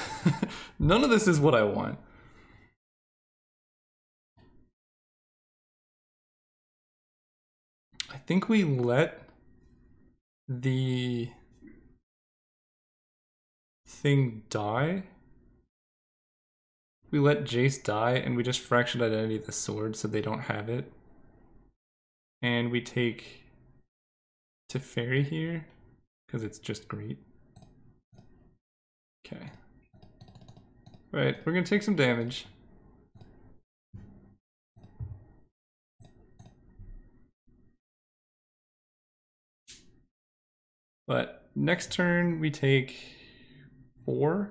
S1: None of this is what I want. I think we let the thing die. We let Jace die and we just fractured identity the sword so they don't have it. And we take Teferi here because it's just great. Okay. Right, we're gonna take some damage. But next turn we take 4.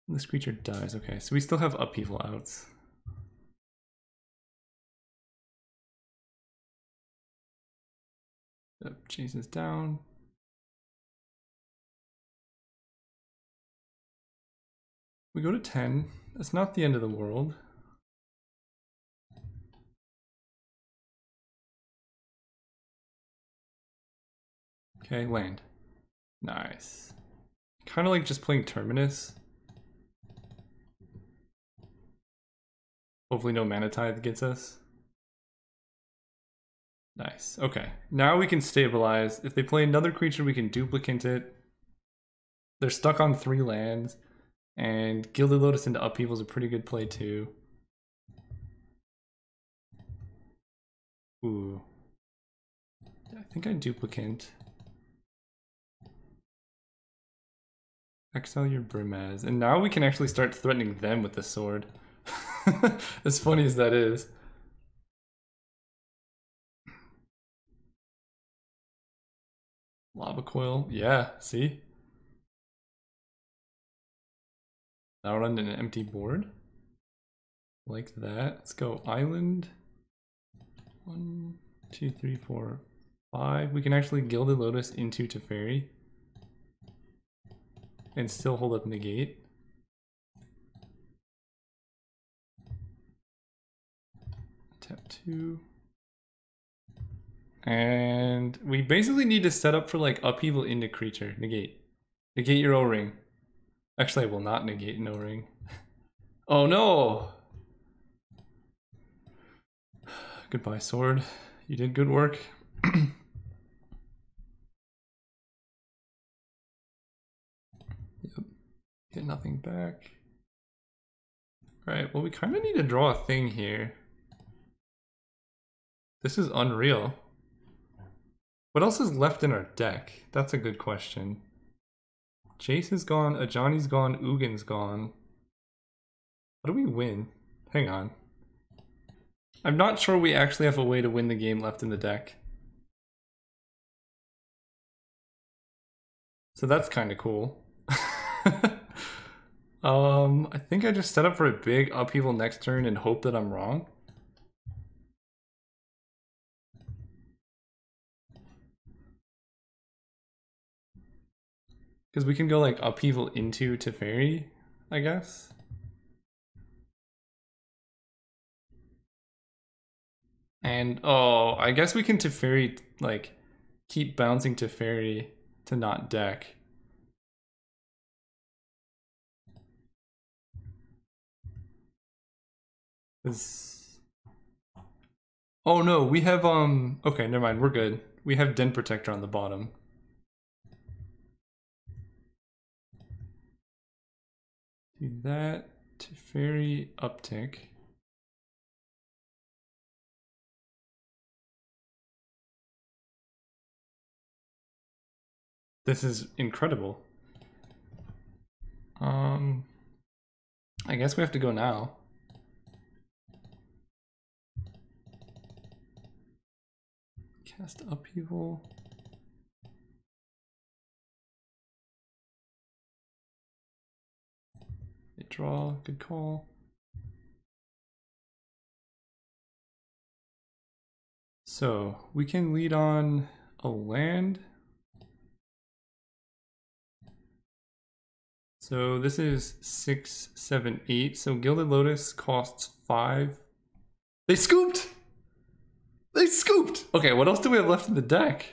S1: This creature dies. Okay, so we still have upheaval outs. Yep, chases down. We go to 10. That's not the end of the world. Okay, land. Nice. Kind of like just playing Terminus. Hopefully no Mana Tithe gets us. Nice. Okay. Now we can stabilize. If they play another creature, we can duplicate it. They're stuck on 3 lands. And Gilded Lotus into Upheaval is a pretty good play too. Ooh. I think I duplicate. Exile your Brimaz. And now we can actually start threatening them with the sword. As funny as that is. Lava Coil. Yeah, see? Now run an empty board. Like that. Let's go Island. 1, 2, 3, 4, 5. We can actually Gilded Lotus into Teferi. And still hold up Negate. Tap 2. And we basically need to set up for like Upheaval into creature. Negate. Negate your O-Ring. Actually, I will not negate an O-Ring. Oh no! Goodbye, sword. You did good work. Yep. Get nothing back. Alright, well we kind of need to draw a thing here. This is unreal. What else is left in our deck? That's a good question. Jace is gone, Ajani's gone, Ugin's gone. How do we win? Hang on. I'm not sure we actually have a way to win the game left in the deck. So that's kind of cool. I think I just set up for a big upheaval next turn and hope that I'm wrong. Because we can go like upheaval into Teferi, I guess. And oh, I guess we can Teferi, like, keep bouncing Teferi to not deck. Oh no, we have okay, never mind, we're good. We have Den Protector on the bottom. Do that, Teferi uptick. This is incredible. I guess we have to go now. Cast upheaval. They draw, good call. So we can lead on a land. So this is 6, 7, 8. So Gilded Lotus costs 5. They scooped! They scooped! Okay, what else do we have left in the deck?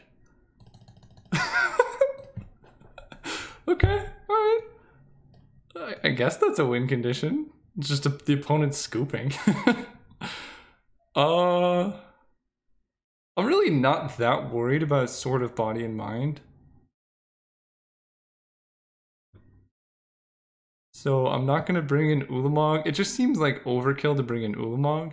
S1: Okay, alright. I guess that's a win condition. It's just the opponent's scooping. I'm really not that worried about Sword of Body and Mind. So I'm not going to bring in Ulamog. It just seems like overkill to bring in Ulamog.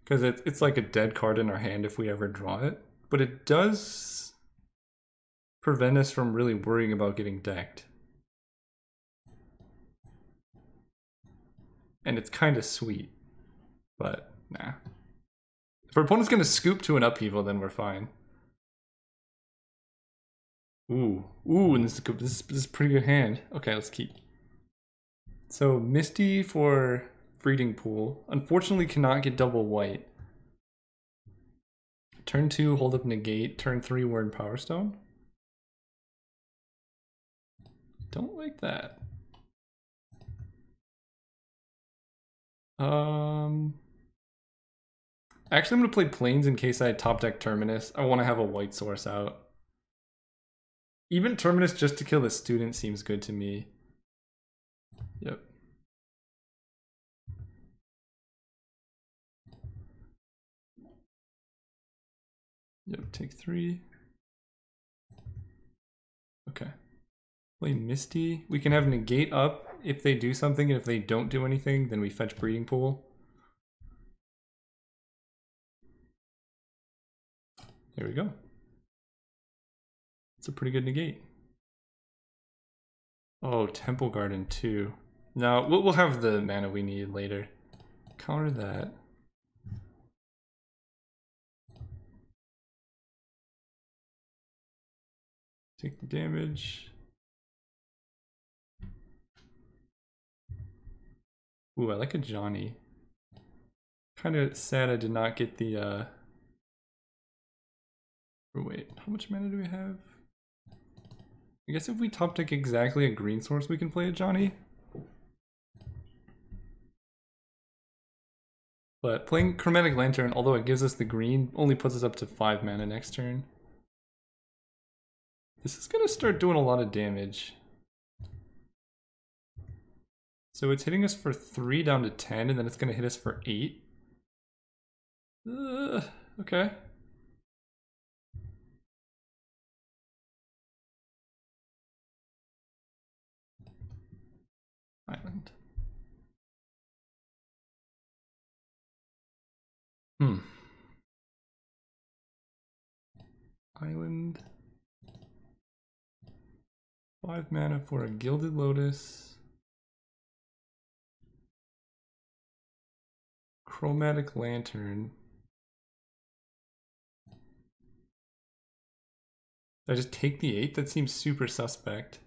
S1: Because it's like a dead card in our hand if we ever draw it. But it does prevent us from really worrying about getting decked. And it's kind of sweet. But, nah. If our opponent's going to scoop to an upheaval, then we're fine. Ooh, and this is a pretty good hand. Okay, let's keep. So Misty for Breeding Pool. Unfortunately cannot get double white. Turn 2, hold up negate. Turn 3, we're in Power Stone. Don't like that. Actually, I'm gonna play Plains in case I top deck Terminus. I want to have a white source out. Even Terminus just to kill the student seems good to me. Yep. Yep, take 3. Okay. Play Misty. We can have negate up if they do something, and if they don't do anything, then we fetch Breeding Pool. There we go. It's a pretty good negate. Oh, Temple Garden too. No, we'll have the mana we need later. Counter that. Take the damage. Ooh, I like a Johnny. Kind of sad I did not get the oh, wait, how much mana do we have? I guess if we top deck exactly a green source, we can play a Johnny. But playing Chromatic Lantern, although it gives us the green, only puts us up to 5 mana next turn. This is gonna start doing a lot of damage. So it's hitting us for 3 down to 10, and then it's going to hit us for 8. Okay. Island. Island. 5 mana for a Gilded Lotus. Chromatic Lantern. Did I just take the 8? That seems super suspect.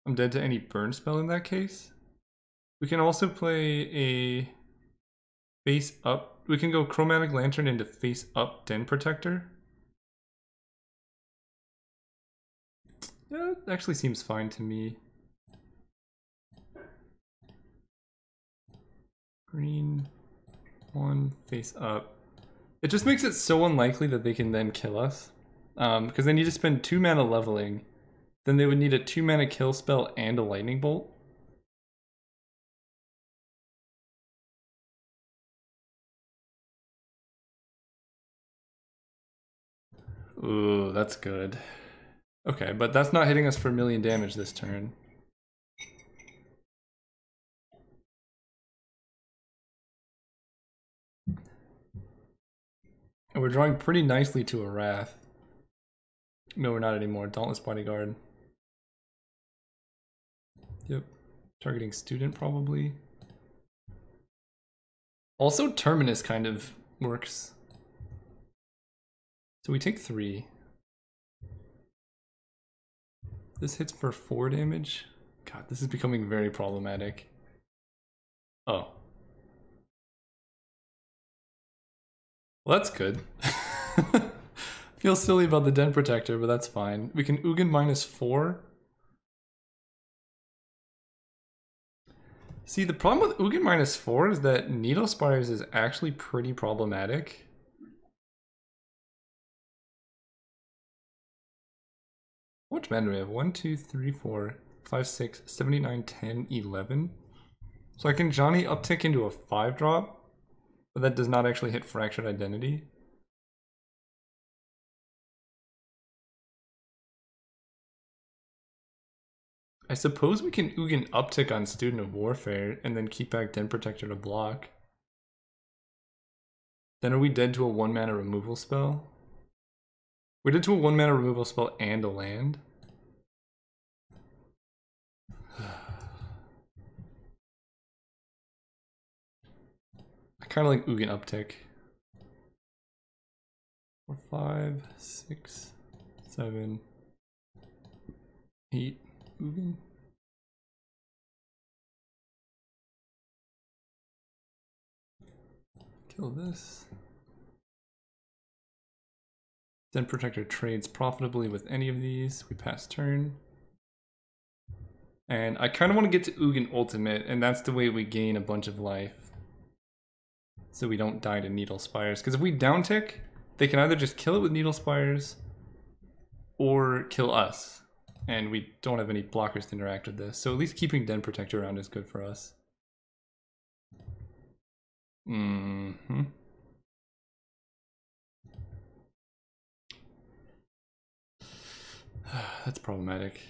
S1: I'm dead to any burn spell in that case. We can also play a face up. We can go Chromatic Lantern into face up Den Protector. Yeah, that actually seems fine to me. Green 1 face up. It just makes it so unlikely that they can then kill us. Because they need to spend 2 mana leveling. Then they would need a 2 mana kill spell and a lightning bolt. Ooh, that's good. Okay, but that's not hitting us for 1,000,000 damage this turn. And we're drawing pretty nicely to a Wrath. No, we're not anymore. Dauntless Bodyguard. Yep. Targeting Student, probably. Also, Terminus kind of works. So we take 3. This hits for 4 damage. God, this is becoming very problematic. Oh. Well, that's good. Feel silly about the Den Protector, but that's fine. We can Ugin -4. See, the problem with Ugin -4 is that Needle Spires is actually pretty problematic. How much mana do we have? 1, 2, 3, 4, 5, 6, 7, 8, 9, 10, 11. So I can Johnny uptick into a 5-drop, but that does not actually hit Fractured Identity. I suppose we can Ugin uptick on Student of Warfare and then keep back Den Protector to block. Then are we dead to a 1 mana removal spell? We're dead to a 1 mana removal spell and a land. I kind of like Ugin uptick. 4, 5, 6, 7, 8. Ugin. Kill this. Den Protector trades profitably with any of these. We pass turn. And I kind of want to get to Ugin Ultimate, and that's the way we gain a bunch of life. So we don't die to Needle Spires. Because if we downtick, they can either just kill it with Needle Spires or kill us. And we don't have any blockers to interact with this. So at least keeping Den Protector around is good for us. That's problematic.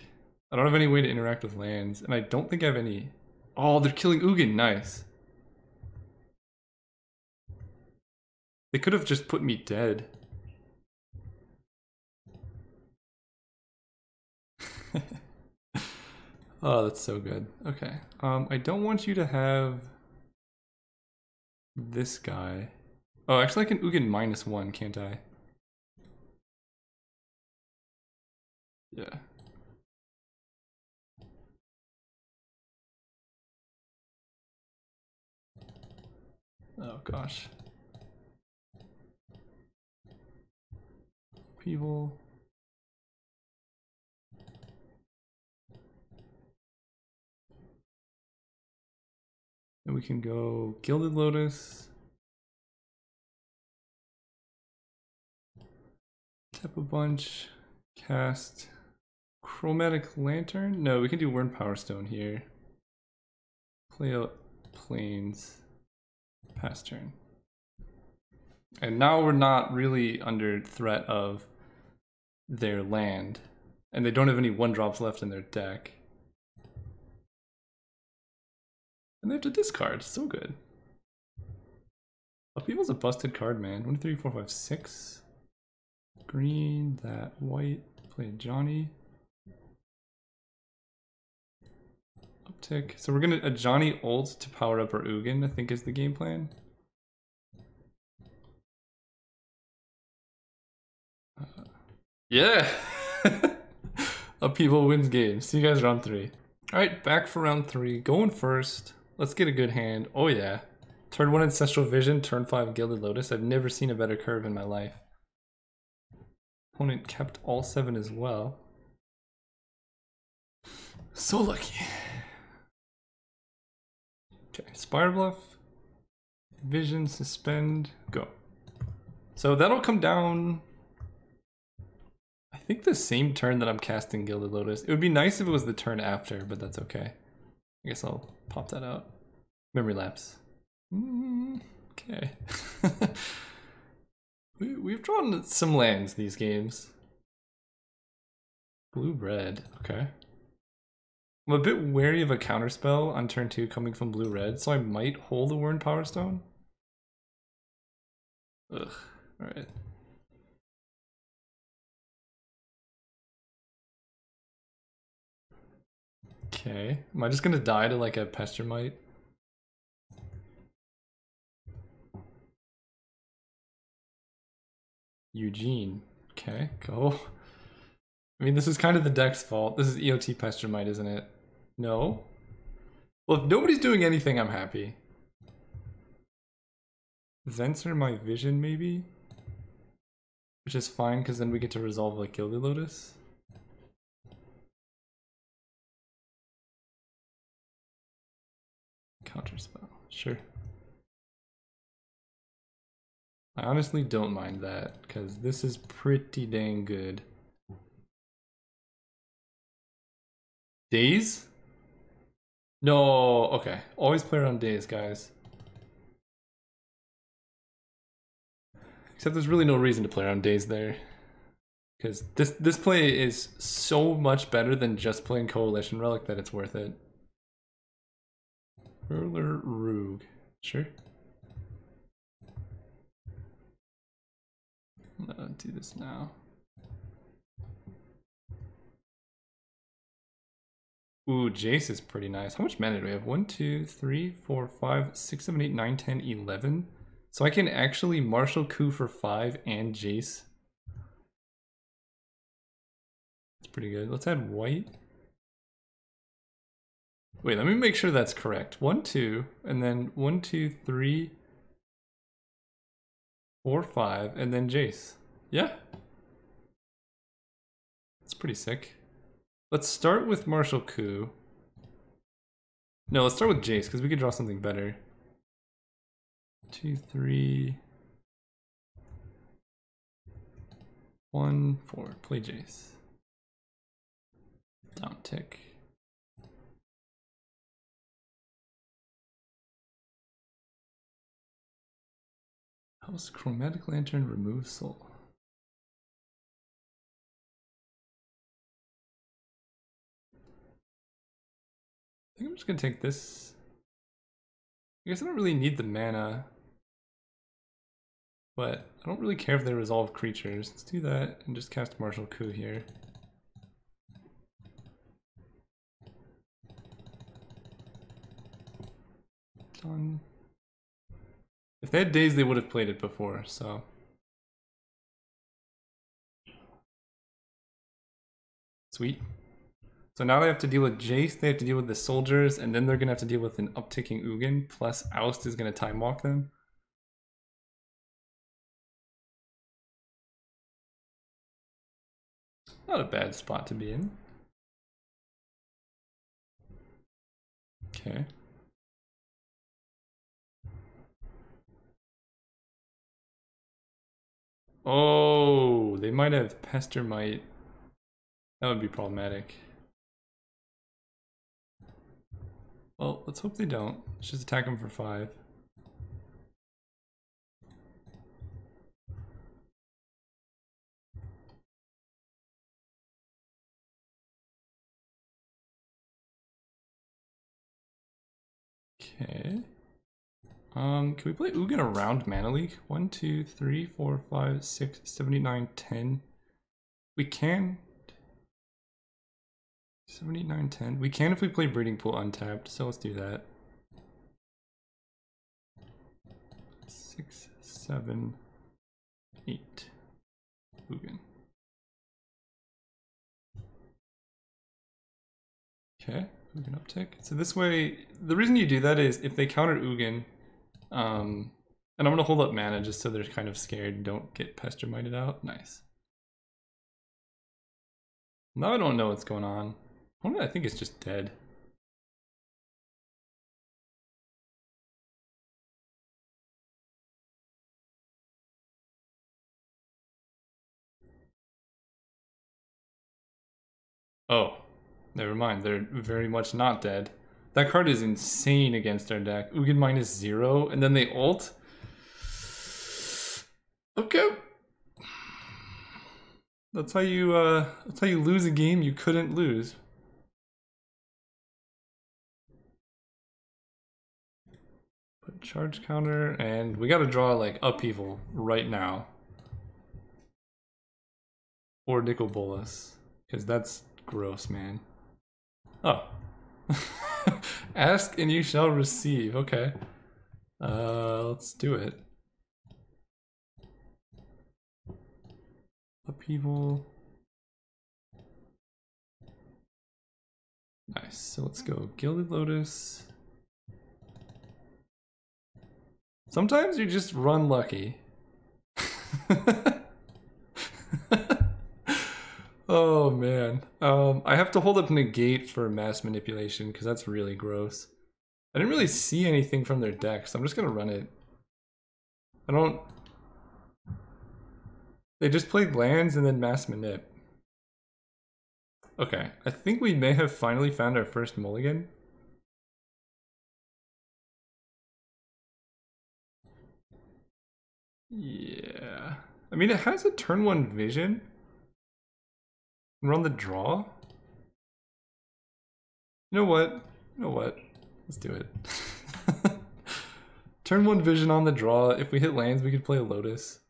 S1: I don't have any way to interact with lands, and I don't think I have any... Oh, they're killing Ugin, nice. They could have just put me dead. Oh, that's so good. Okay. I don't want you to have this guy. Oh, actually I can Ugin -1, can't I? Yeah. Oh gosh. People. And we can go Gilded Lotus. Tap a bunch. Cast Chromatic Lantern? No, we can do Wyrm Power Stone here. Play out plains. Pass turn. And now we're not really under threat of their land. And they don't have any 1-drops left in their deck. And they have to discard. So good. Upheaval's a busted card, man. 1, 2, 3, 4, 5, 6. Green, that white. Play Johnny. Uptick. So we're gonna a Johnny ult to power up our Ugin, I think is the game plan. Yeah! Upheaval wins games. See you guys round 3. Alright, back for round 3. Going first. Let's get a good hand. Oh yeah. Turn 1 Ancestral Vision, turn 5 Gilded Lotus. I've never seen a better curve in my life. Opponent kept all 7 as well. So lucky. Okay, Spire Bluff. Vision, suspend, go. So that'll come down, I think the same turn that I'm casting Gilded Lotus. It would be nice if it was the turn after, but that's okay. I guess I'll pop that out. Memory lapse. Okay. We've drawn some lands these games. Blue-red, okay. I'm a bit wary of a counterspell on turn 2 coming from blue-red, so I might hold a Wyrn Power Stone. Ugh, alright. Okay, am I just gonna die to like a Pestermite? Eugene, okay, go. I mean, this is kind of the deck's fault. This is EOT Pestermite, isn't it? No? Well, if nobody's doing anything, I'm happy. Venser my vision, maybe? Which is fine, because then we get to resolve like Gilded Lotus. Counterspell, sure. I honestly don't mind that, because this is pretty dang good. Days? No, okay. Always play around days, guys. Except there's really no reason to play around days there. Because this play is so much better than just playing Coalition Relic that it's worth it. Ruler Roog. Sure. I'm gonna do this now. Ooh, Jace is pretty nice. How much mana do we have? 1, 2, 3, 4, 5, 6, 7, 8, 9, 10, 11. So I can actually Martial Coup for 5 and Jace. That's pretty good. Let's add white. Wait, let me make sure that's correct. 1, 2, and then 1, 2, 3, 4, 5, and then Jace. Yeah. That's pretty sick. Let's start with Martial Coup. No, let's start with Jace, because we could draw something better. 2, 3, 1, 4. Play Jace. Down tick. House Chromatic Lantern, remove soul. I think I'm just gonna take this. I guess I don't really need the mana, but I don't really care if they resolve creatures. Let's do that and just cast Martial Coup here. Done. If they had days, they would have played it before, so. Sweet. So now they have to deal with Jace, they have to deal with the soldiers, and then they're gonna have to deal with an upticking Ugin, plus Oust is gonna time walk them. Not a bad spot to be in. Okay. Oh, they might have Pestermite. That would be problematic. Well, let's hope they don't. Let's just attack him for 5. Okay. Can we play Ugin around Mana Leak? 1, 2, 3, 4, 5, 6, 7, 8, 9, 10. We can. 7, 8, 9, 10. We can if we play Breeding Pool untapped, so let's do that. 6, 7, 8. Ugin. Okay, Ugin uptick. So this way, the reason you do that is if they counter Ugin, and I'm gonna hold up mana just so they're kind of scared and don't get Pester Mited out. Nice. Now I don't know what's going on. I think it's just dead. Oh, never mind. They're very much not dead. That card is insane against our deck. Ugin -0, and then they ult. Okay. That's how you lose a game you couldn't lose. Put charge counter, and we gotta draw like Upheaval right now. Or Nicol Bolas, because that's gross, man. Oh. Ask and you shall receive. Okay. Let's do it. Upheaval. Nice. So let's go Gilded Lotus. Sometimes you just run lucky. Oh man. I have to hold up Negate for mass manipulation because that's really gross. I didn't really see anything from their deck, so I'm just gonna run it. I don't... They just played lands and then mass manip. Okay, I think we may have finally found our first mulligan. Yeah. I mean, it has a turn 1 vision. Run the draw? You know what? You know what? Let's do it. Turn 1 vision on the draw. If we hit lands, we could play a Lotus.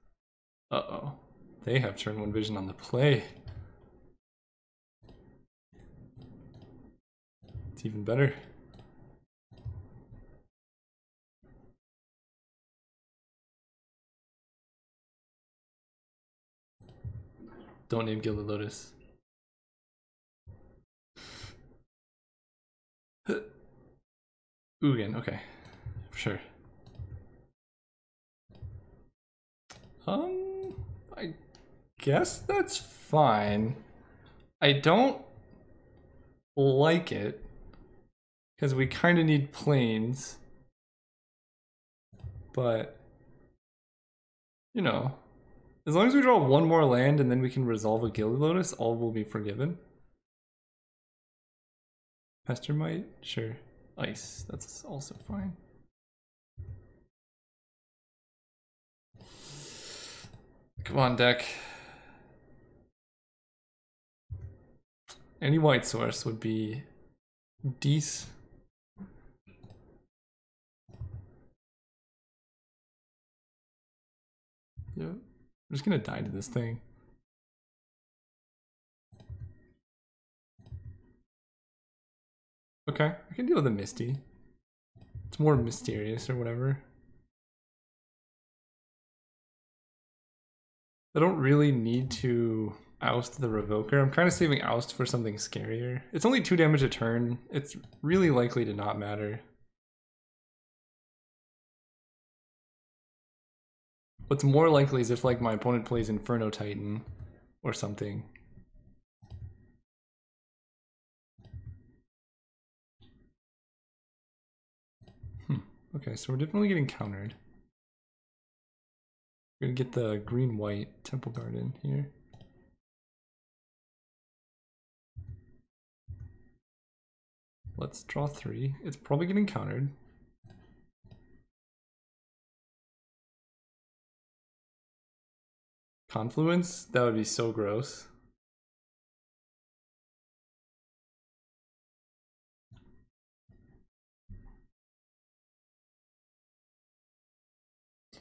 S1: Uh-oh. They have turn 1 vision on the play. It's even better. Don't name Gilded Lotus. Ugin, okay. For sure. I guess that's fine. I don't like it because we kind of need planes, but you know, as long as we draw 1 more land and then we can resolve a Gilded Lotus, all will be forgiven. Pester Mite, sure. Ice, that's also fine. Come on, deck. Any white source would be decent. Yep. I'm just gonna die to this thing. Okay, I can deal with a Misty. It's more mysterious or whatever. I don't really need to oust the Revoker. I'm kind of saving oust for something scarier. It's only 2 damage a turn. It's really likely to not matter. What's more likely is if like my opponent plays Inferno Titan or something. Okay, so we're definitely getting countered. We're gonna get the green-white Temple Garden here. Let's draw 3. It's probably getting countered. Confluence? That would be so gross.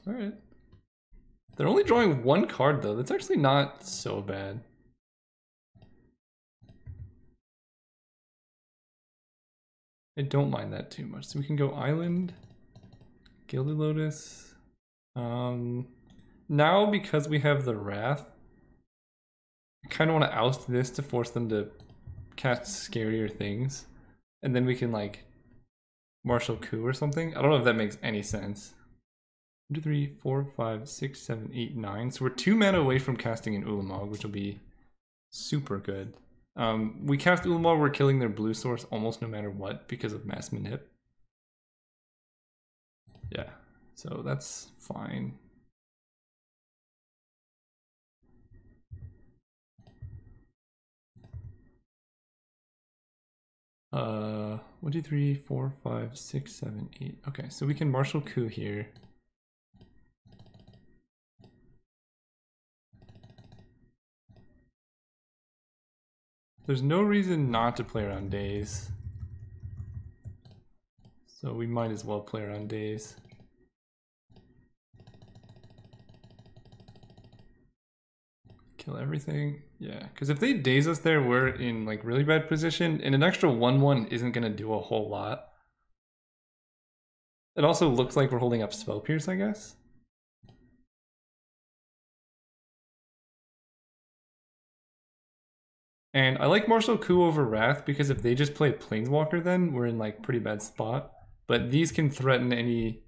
S1: Alright. They're only drawing 1 card though. That's actually not so bad. I don't mind that too much. So we can go Island, Gilded Lotus. Now because we have the Wrath, I kind of want to oust this to force them to cast scarier things. And then we can like Martial Coup or something. I don't know if that makes any sense. 1, 2, 3, 4, 5, 6, 7, 8, 9. So we're 2 mana away from casting an Ulamog, which will be super good. We cast Ulamog, we're killing their blue source almost no matter what because of Mass Manip. Yeah, so that's fine. Uh, 1, 2, 3, 4, 5, 6, 7, 8. Okay, so we can Martial Coup here. There's no reason not to play around days. So we might as well play around days. Kill everything. Yeah, because if they daze us there, we're in like really bad position, and an extra 1/1 isn't gonna do a whole lot. It also looks like we're holding up Spell Pierce, I guess. And I like Martial Coup over Wrath because if they just play Planeswalker then, we're in like pretty bad spot. But these can threaten any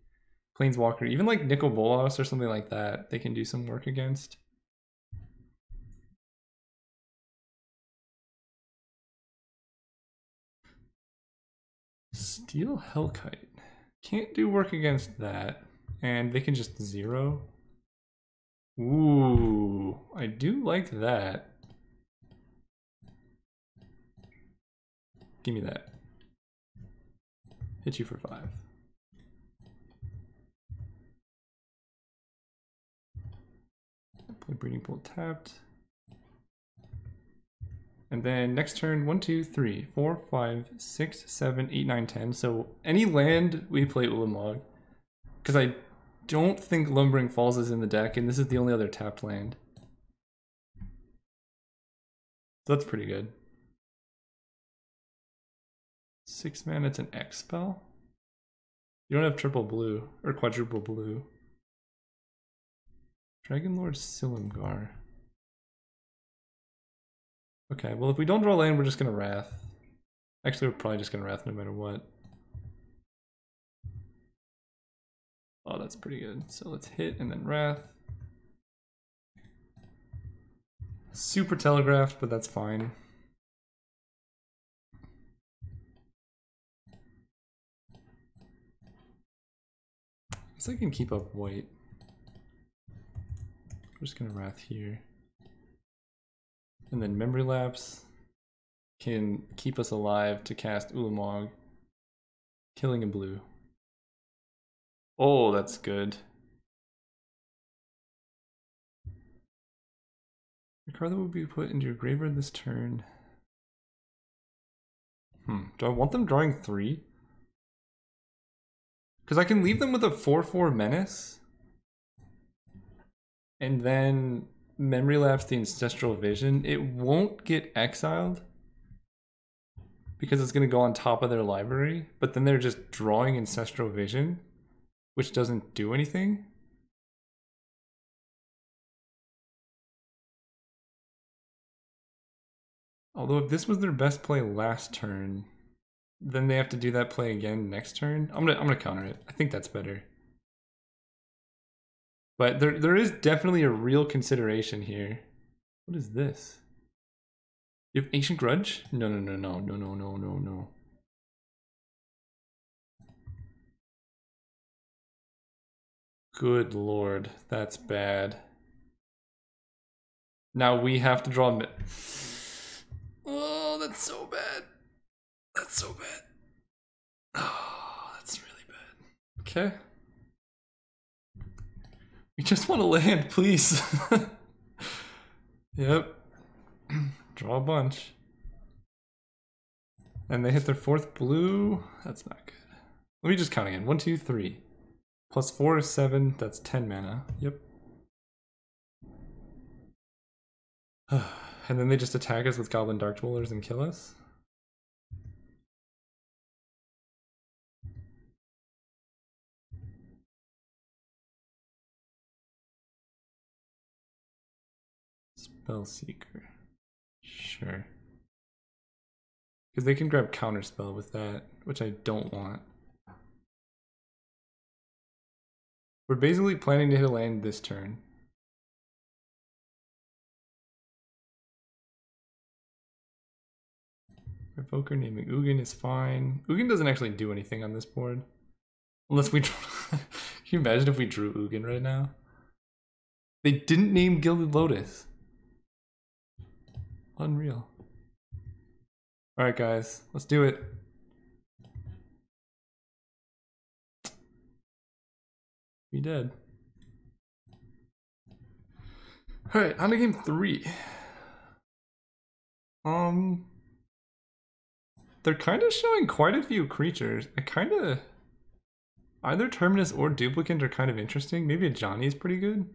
S1: Planeswalker, even like Nicol Bolas or something like that, they can do some work against. Steel Hellkite. Can't do work against that. And they can just 0. Ooh, I do like that. Give me that. Hit you for 5. Play Breeding Pool tapped. And then next turn, 1, 2, 3, 4, 5, 6, 7, 8, 9, 10. So any land we play Ulamog. Because I don't think Lumbering Falls is in the deck, and this is the only other tapped land. So that's pretty good. 6 mana, it's an X spell. You don't have triple blue, or quadruple blue. Dragon Lord Silumgar. Okay, well if we don't draw land, we're just gonna Wrath. Actually, we're probably just gonna Wrath no matter what. Oh, that's pretty good. So let's hit and then Wrath. Super telegraphed, but that's fine. I guess I can keep up white. We're just gonna Wrath here. And then Memory Lapse can keep us alive to cast Ulamog, killing a blue. Oh, that's good. The card that will be put into your graveyard this turn. Do I want them drawing 3? Because I can leave them with a 4/4 Menace. And then Memory Lapse the Ancestral Vision. It won't get exiled. Because it's going to go on top of their library. But then they're just drawing Ancestral Vision. Which doesn't do anything. Although if this was their best play last turn, then they have to do that play again next turn. I'm gonna counter it. I think that's better. But there is definitely a real consideration here. What is this? You have Ancient Grudge? No. Good lord, that's bad. Now we have to draw. Oh, that's so bad. That's so bad. Oh, that's really bad. Okay. We just want to land, please. Yep. Draw a bunch. And they hit their 4th blue. That's not good. Let me just count again. 1, 2, 3. Plus 4 is 7. That's 10 mana. Yep. And then they just attack us with Goblin Dark Dwellers and kill us? Spellseeker. Sure. Because they can grab Counterspell with that, which I don't want. We're basically planning to hit a land this turn. Evoker naming Ugin is fine. Ugin doesn't actually do anything on this board. Unless we draw... Can you imagine if we drew Ugin right now? They didn't name Gilded Lotus. Unreal. Alright guys, let's do it. We did. Alright, on to game 3. They're kind of showing quite a few creatures. I kind of... Either Terminus or Duplicant are kind of interesting. Maybe a Johnny is pretty good.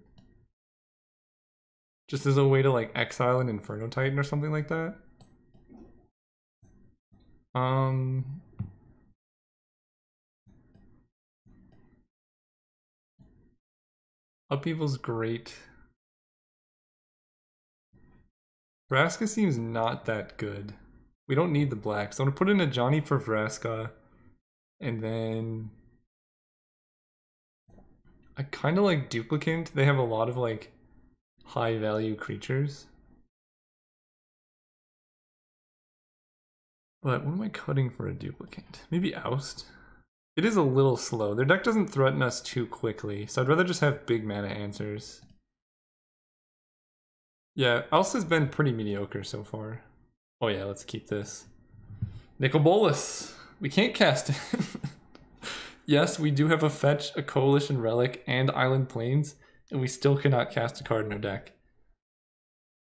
S1: Just as a way to like exile an Inferno Titan or something like that. Upheaval's great. Vraska seems not that good. We don't need the black, so I'm gonna put in a Johnny for Vraska, and then I kind of like Duplicant. They have a lot of like high value creatures. But what am I cutting for a Duplicant? Maybe Oust? It is a little slow. Their deck doesn't threaten us too quickly, so I'd rather just have big mana answers. Yeah, Oust has been pretty mediocre so far. Oh yeah, let's keep this. Nicol Bolas! We can't cast him. Yes, we do have a fetch, a Coalition Relic, and Island Plains, and we still cannot cast a card in our deck.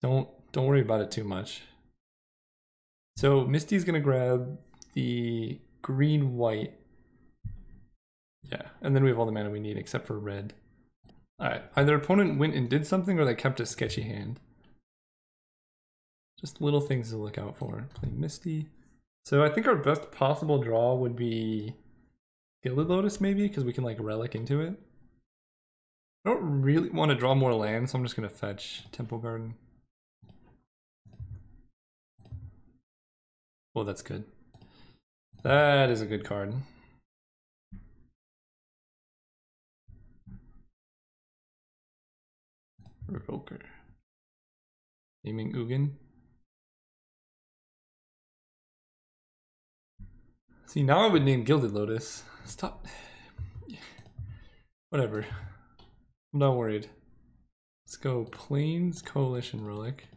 S1: Don't worry about it too much. So Misty's gonna grab the green-white. Yeah, and then we have all the mana we need except for red. Alright, either opponent went and did something or they kept a sketchy hand. Just little things to look out for. Play Misty. So I think our best possible draw would be Gilded Lotus maybe, because we can like relic into it. I don't really want to draw more land, so I'm just going to fetch Temple Garden. Oh, that's good. That is a good card. Revoker. Naming Ugin. See, now I would name Gilded Lotus. Stop. Whatever. I'm not worried. Let's go Plains Coalition Relic.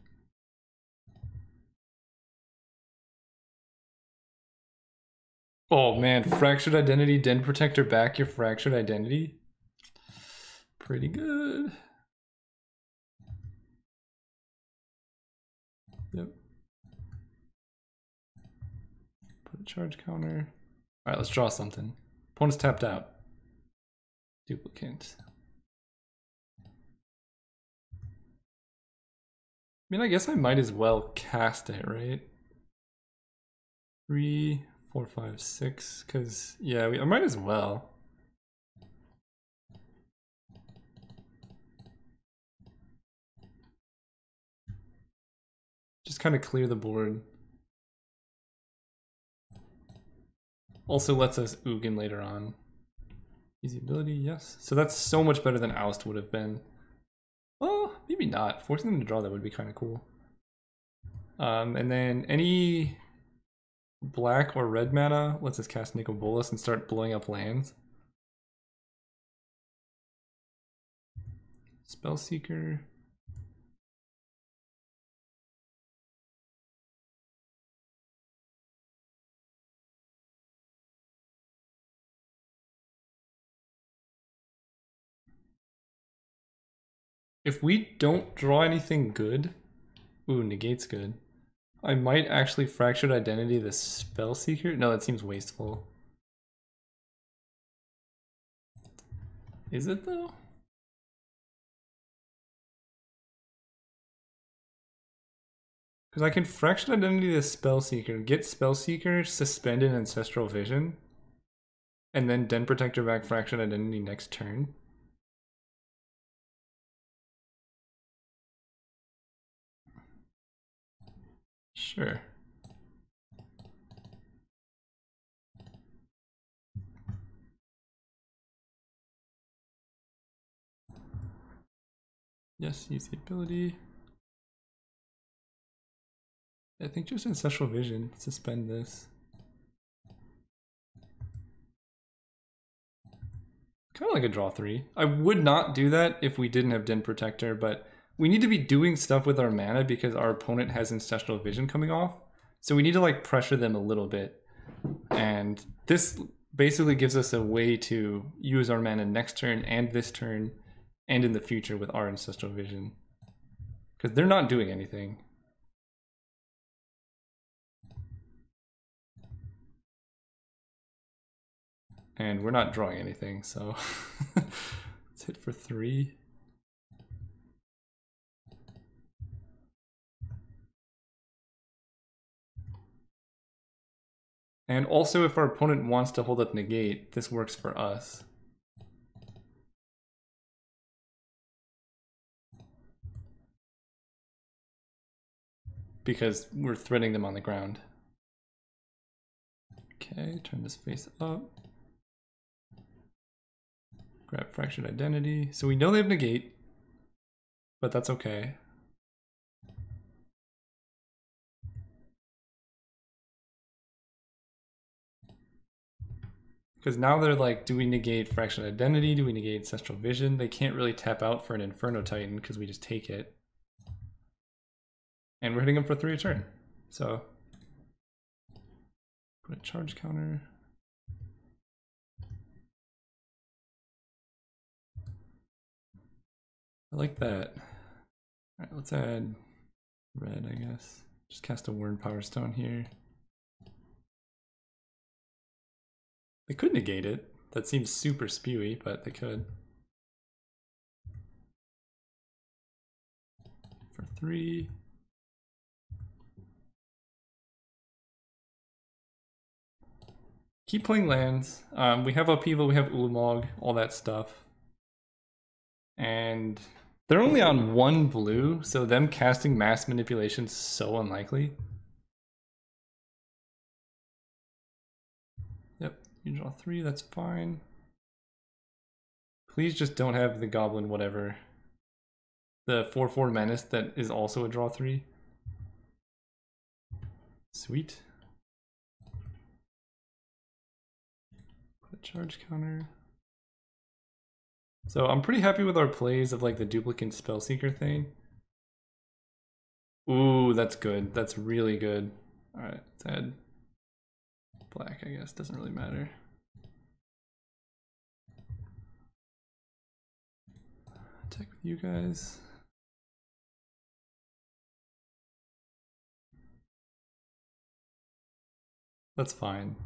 S1: Oh man, Fractured Identity, Den Protector back your Fractured Identity. Pretty good. Yep. Put a charge counter. Alright, let's draw something. Opponent's tapped out. Duplicant. I mean, I guess I might as well cast it, right? 3, 4, 5, 6, because, yeah, I might as well. Just kind of clear the board. Also lets us Ugin later on. Easy ability, yes. So that's so much better than Oust would have been. Well, maybe not. Forcing them to draw that would be kind of cool. And then any black or red mana lets us cast Nicol Bolas and start blowing up lands. Spellseeker. If we don't draw anything good, ooh, negate's good. I might actually Fractured Identity the Spellseeker. No, that seems wasteful. Is it though? Because I can Fractured Identity the Spellseeker, get Spellseeker, suspend an Ancestral Vision, and then Den Protector back Fractured Identity next turn. Sure. Yes, use the ability. I think just Ancestral Vision, suspend this. Kind of like a draw 3. I would not do that if we didn't have Den Protector, but we need to be doing stuff with our mana because our opponent has Ancestral Vision coming off. So we need to like pressure them a little bit. And this basically gives us a way to use our mana next turn and this turn and in the future with our Ancestral Vision. Because they're not doing anything. And we're not drawing anything, so let's hit for 3. And also if our opponent wants to hold up negate, this works for us. Because we're threading them on the ground. Okay, turn this face up. Grab Fractured Identity. So we know they have negate, but that's okay. Because now they're like, do we negate Fractured Identity? Do we negate Ancestral Vision? They can't really tap out for an Inferno Titan because we just take it. And we're hitting them for 3 a turn. So put a charge counter. I like that. Alright, let's add red, I guess. Just cast a Wyrn Power Stone here. They could negate it. That seems super spewy, but they could. For 3. Keep playing lands. We have Upheaval, we have Ulamog, all that stuff. And they're only on 1 blue, so them casting Mass Manipulation is so unlikely. Yep, you draw 3, that's fine. Please just don't have the Goblin whatever. The 4/4 Menace that is also a draw 3. Sweet. Put a charge counter. So I'm pretty happy with our plays of like the duplicate Spellseeker thing. Ooh, that's good. That's really good. Alright, let's add black, I guess. Doesn't really matter. Attack with you guys. That's fine.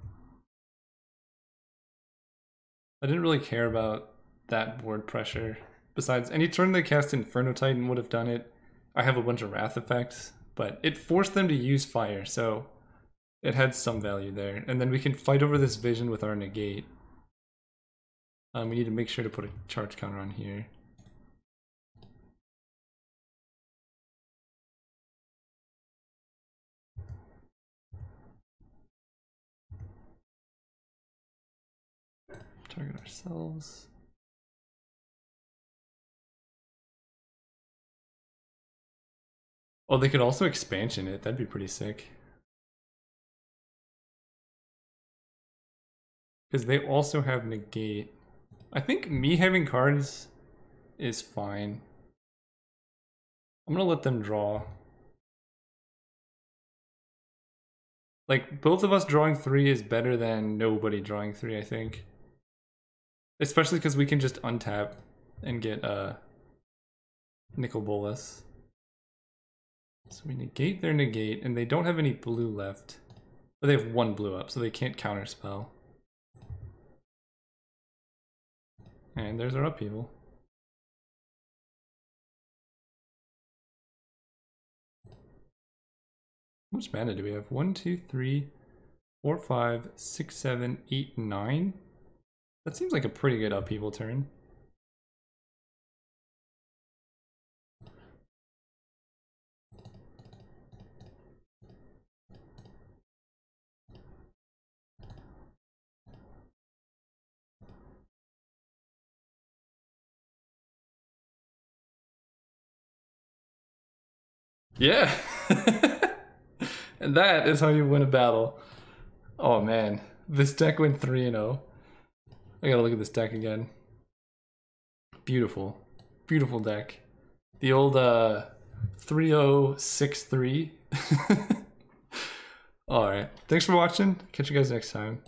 S1: I didn't really care about that board pressure. Besides, any turn they cast Inferno Titan would have done it. I have a bunch of Wrath effects, but it forced them to use fire, so it had some value there. And then we can fight over this vision with our negate. We need to make sure to put a charge counter on here. Target ourselves. Oh, they could also expansion it. That'd be pretty sick. Because they also have negate. I think me having cards is fine. I'm gonna let them draw. Like, both of us drawing 3 is better than nobody drawing 3, I think. Especially because we can just untap and get Nicol Bolas. So we negate their negate, and they don't have any blue left. But they have one blue up, so they can't counterspell. And there's our upheaval. How much mana do we have? 1, 2, 3, 4, 5, 6, 7, 8, 9. That seems like a pretty good upheaval turn. Yeah! And that is how you win a battle. Oh man, this deck went 3-0. I gotta look at this deck again. Beautiful. Beautiful deck. The old 3063. Alright, thanks for watching. Catch you guys next time.